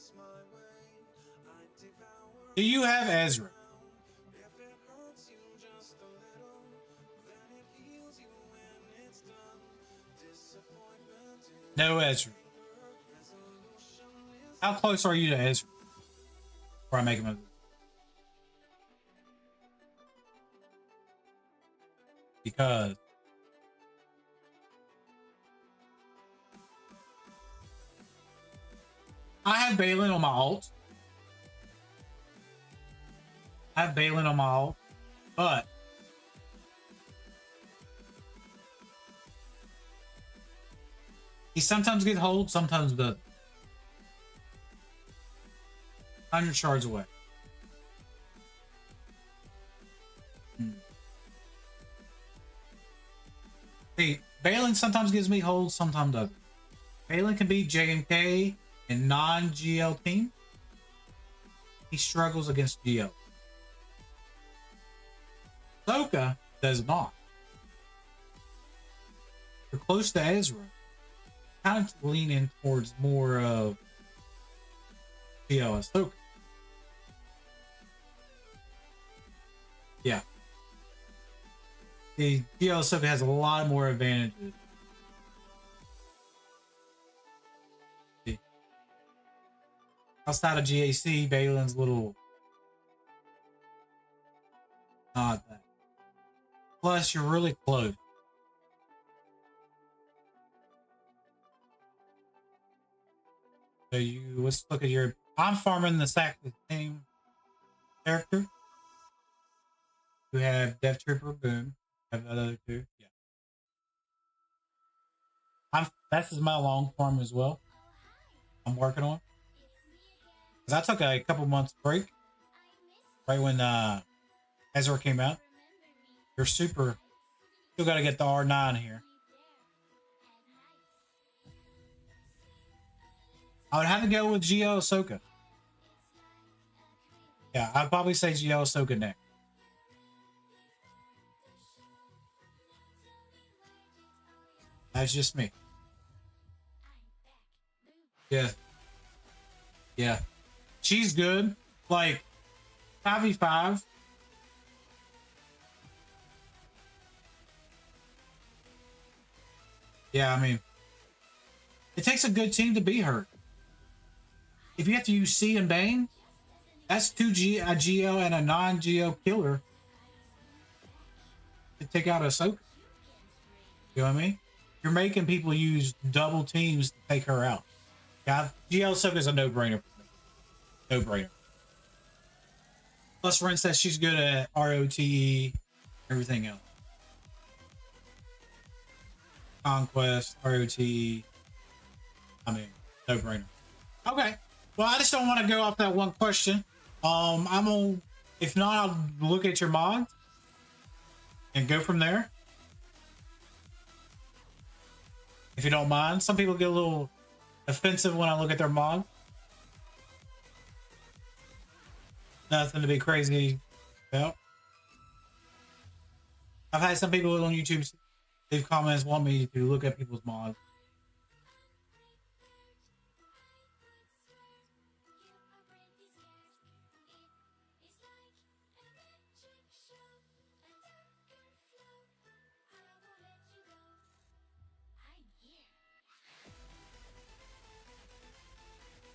Do you have Ezra? No Ezra. How close are you to Ezra? Before I make a move. Because I have Balin on my alt. But he sometimes gets hold, sometimes doesn't. 100 shards away. See, Balin sometimes gives me hold, sometimes doesn't. Balin can beat JMK in non-GL team. He struggles against GL. Ahsoka does not. You're close to Ezra. Kind of leaning towards more of GL Ahsoka. Yeah. The GL Ahsoka has a lot more advantages. See. Outside of GAC, Balin's little not that. Plus, you're really close. So let's look at your. I'm farming the sack with the same character. You have Death Trooper, boom. Have the other two, yeah. This is my long farm as well. I'm working on. Cause I took a couple months break, right when Ezra came out. You're super. Still got to get the R9 here. I would have to go with GL Ahsoka. Yeah, I'd probably say GL Ahsoka next. That's just me. Yeah. Yeah. She's good. Like, 5v5. Yeah, I mean, it takes a good team to beat her. if you have to use C and Bane, that's a GL and a non-GL killer to take out Ahsoka. You know what I mean? You're making people use double teams to take her out. Yeah, GL Ahsoka is a no-brainer for me. No-brainer. Plus, Ren says she's good at ROTE, everything else. Conquest, ROTE. I mean, no-brainer. Okay. Well, I just don't want to go off that one question. I'm gonna, if not, I'll look at your mod and go from there. If you don't mind. Some people get a little offensive when I look at their mod. Nothing to be crazy about. I've had some people on YouTube leave comments, want me to look at people's mods.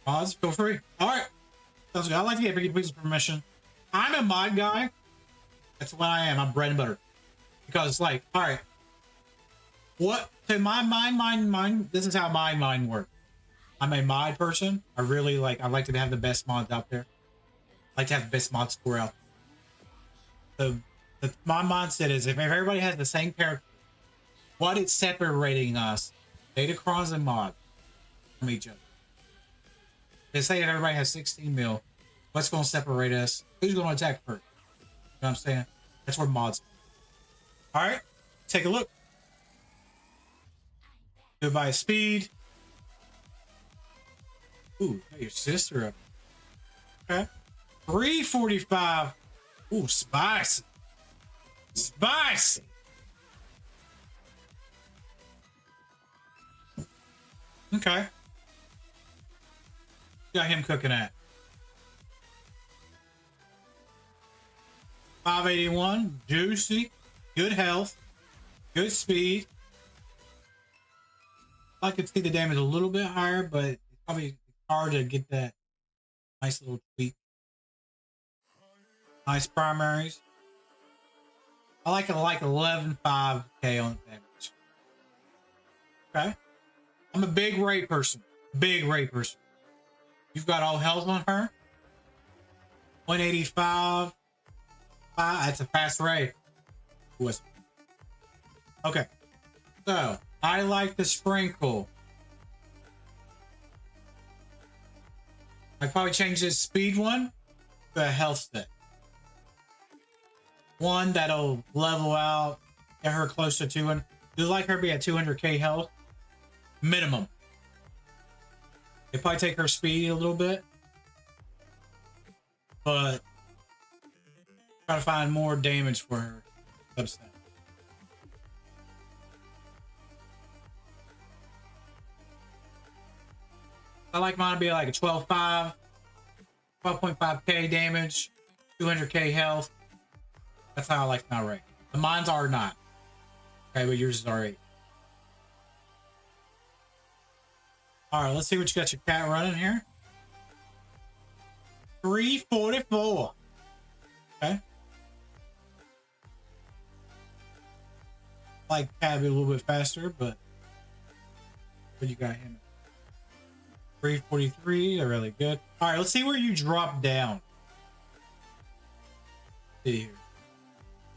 Mods, feel free. All right. Sounds good. I like to get people's permission. I'm a mod guy. That's what I am. I'm bread and butter. Because it's like, all right. What? So my mind. This is how my mind works. I'm a mod person. I like to have the best mods out there. I like to have the best mod score out there. So my mindset is if everybody has the same character, what is separating us, Datacrons and mods, from each other? They say if everybody has 16 mil, what's going to separate us? Who's going to attack first? You know what I'm saying? That's where mods. All right, take a look. Goodbye speed. Ooh, your sister up. Okay. 345. Ooh, spicy. Spicy. Okay. Got him cooking at 581. Juicy. Good health. Good speed. I could see the damage a little bit higher, but it's probably hard to get that nice little tweak. Nice primaries. I like 11.5k on damage. Okay. I'm a big rate person. Big rate person. You've got all health on her. 185. That's a fast rate. Okay. So I like the sprinkle. I'd probably change this speed one to a health stick. One that'll level out, get her close to 200. Do you like her be at 200k health? Minimum. If I take her speed a little bit, but try to find more damage for her subset. I like mine to be like a 12.5, 12.5k damage, 200k health. That's how I like my rate. The mine's are not. Okay, but yours is alright. Alright, let's see what you got your cat running here. 344. Okay. I like cat be a little bit faster, but what you got him? 343, they're really good. All right, let's see where you drop down. Let's see here.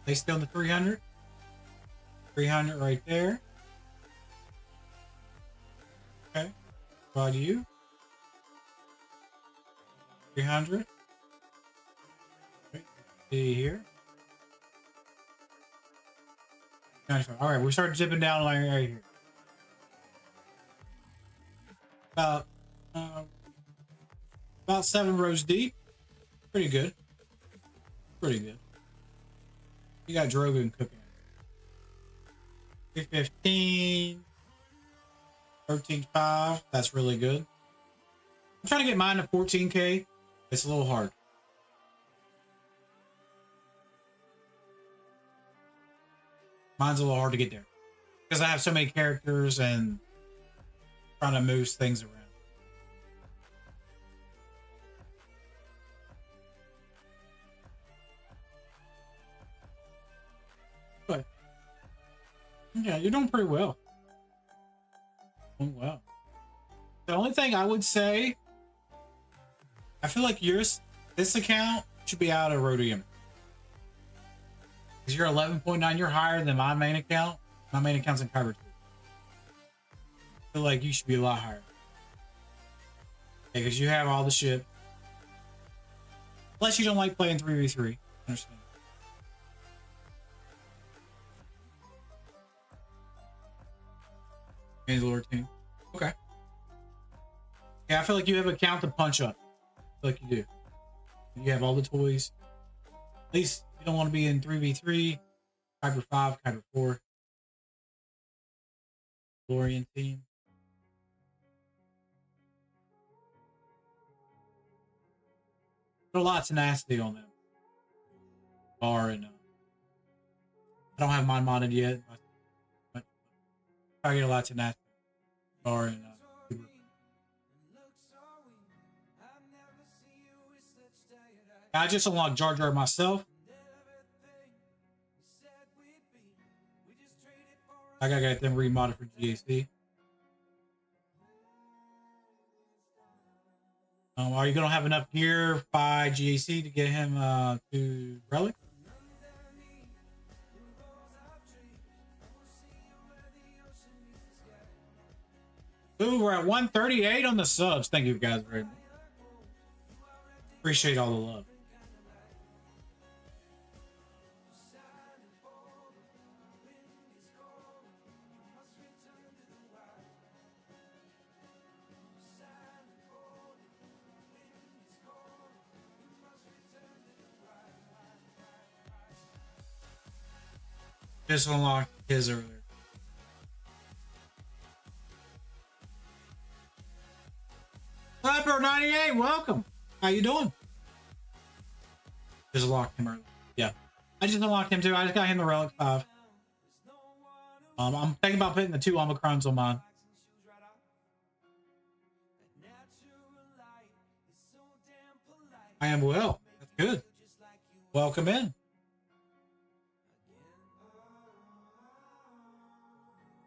They still in the 300? 300 right there. Okay. What you? 300. See here. 95. All right, we start dipping down right here. About 7 rows deep. Pretty good. Pretty good. You got Drogon cooking. 315. 13.5. That's really good. I'm trying to get mine to 14k. It's a little hard. Mine's a little hard to get there because I have so many characters and trying to move things around. Yeah, you're doing pretty well. Doing well. The only thing I would say, I feel like this account should be out of Rhodium. Because you're 11.9, you're higher than my main account. My main account's in Kyber 2. I feel like you should be a lot higher. Because you have all the shit. Unless you don't like playing 3v3. I understand. Mandalore team. Okay. Yeah, I feel like you have a count to punch up. I feel like you do. You have all the toys. At least you don't want to be in 3v3, Kyber 5, Kyber 4. Mandalorian team. Put a lot of tenacity on them. Bar and I don't have mine modded yet. But I get a lot of tenacity. Bar and I just unlocked Jar Jar myself. I gotta get them remodded for GAC. Are you gonna have enough gear by GAC to get him to Relic? Ooh, we're at 138 on the subs. Thank you guys very much. Appreciate all the love. Just unlocked his earlier. Sniper 98, welcome. How you doing? Just unlocked him earlier. Yeah, I just unlocked him too. I just got him the Relic 5. I'm thinking about putting the 2 Omicrons on mine. I am well. That's good. Welcome in.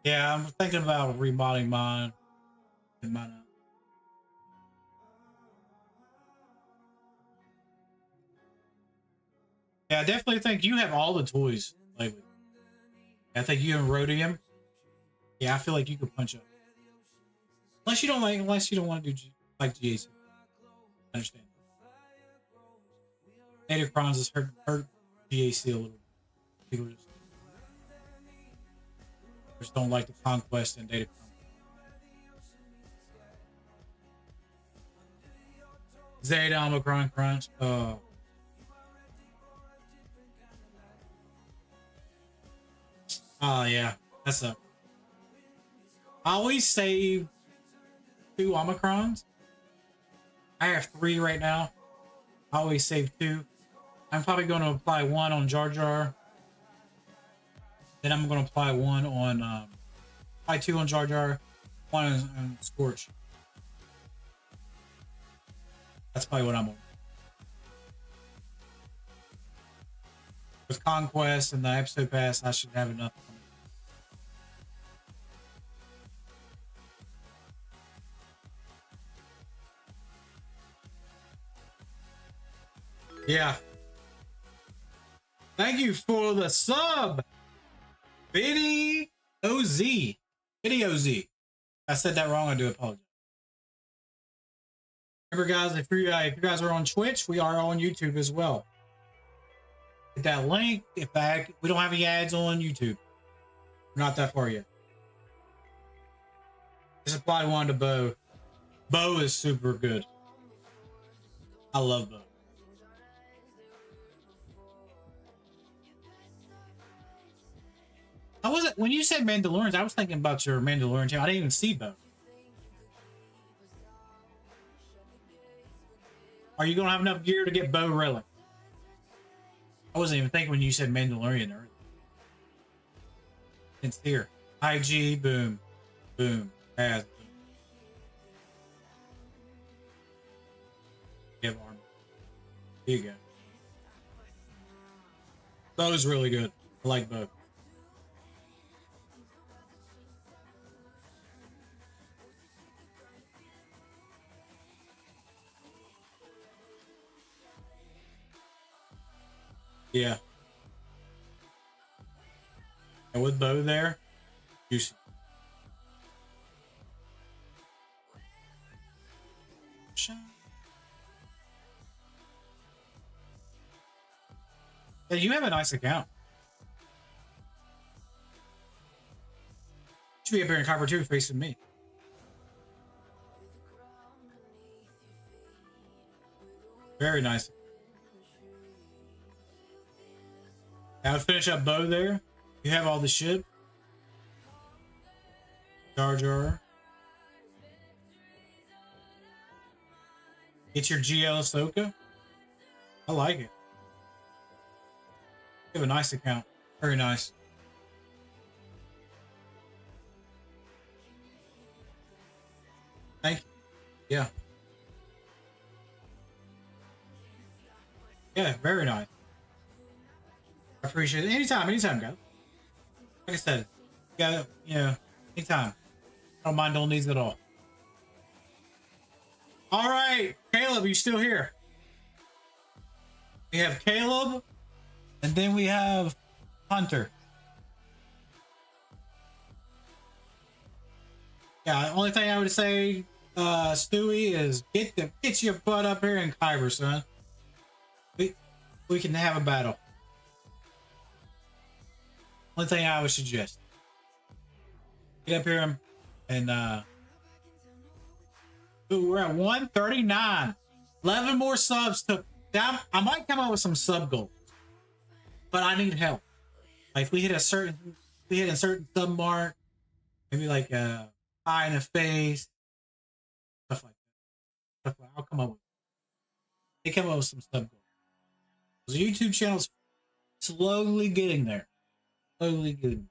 Yeah, I'm thinking about remodding mine. Yeah, I definitely think you have all the toys lately. I think you and Rhodium. Yeah, I feel like you could punch up. Unless you don't want to do like GAC. I understand. Datacrons has hurt GAC a little bit. People just don't like the conquest and Datacrons. Zeta Omicron Crunch. Oh, yeah, that's up. I always save 2 Omicrons. I have 3 right now. I always save 2. I'm probably going to apply 1 on Jar Jar. Then I'm going to apply 1 on, apply 2 on Jar Jar, 1 on Scorch. That's probably what I'm on. With Conquest and the episode pass, I should have enough. Yeah. Thank you for the sub. Video Z. Video Z. I said that wrong. I do apologize. Remember, guys, if you guys are on Twitch, we are on YouTube as well. Hit that link. We don't have any ads on YouTube. We're not that far yet. Just apply 1 to Bo. Bo is super good. I love Bo. When you said Mandalorians, I was thinking about your Mandalorian team. I didn't even see Bo. Are you gonna have enough gear to get Bo Relic? I wasn't even thinking when you said Mandalorian earlier. It's here. IG, boom, boom, has. Give armor. Here you go. Bo's really good. I like Bo. Yeah. And with Bo there, juicy. Yeah, you have a nice account. Should be up here in cover 2 facing me. Very nice. Now finish up Bo there. You have all the shit. Jar Jar. Get your GL Ahsoka. I like it. You have a nice account. Very nice. Thank you. Yeah. Yeah, very nice. I appreciate it. Anytime, guys. Like I said, anytime. I don't mind, don't need it at all. All right, Caleb, you still here? We have Caleb, and then we have Hunter. Yeah, the only thing I would say, Stewie, is get your butt up here in Kyber, son. We can have a battle. Only thing I would suggest. Get up here and ooh, we're at 139. 11 more subs to down. I might come up with some sub goals, but I need help. Like if we hit a certain sub mark, maybe like a eye in the face, stuff like that. I'll come up with. They come up with some sub goals. The YouTube channel's slowly getting there. Slowly getting there.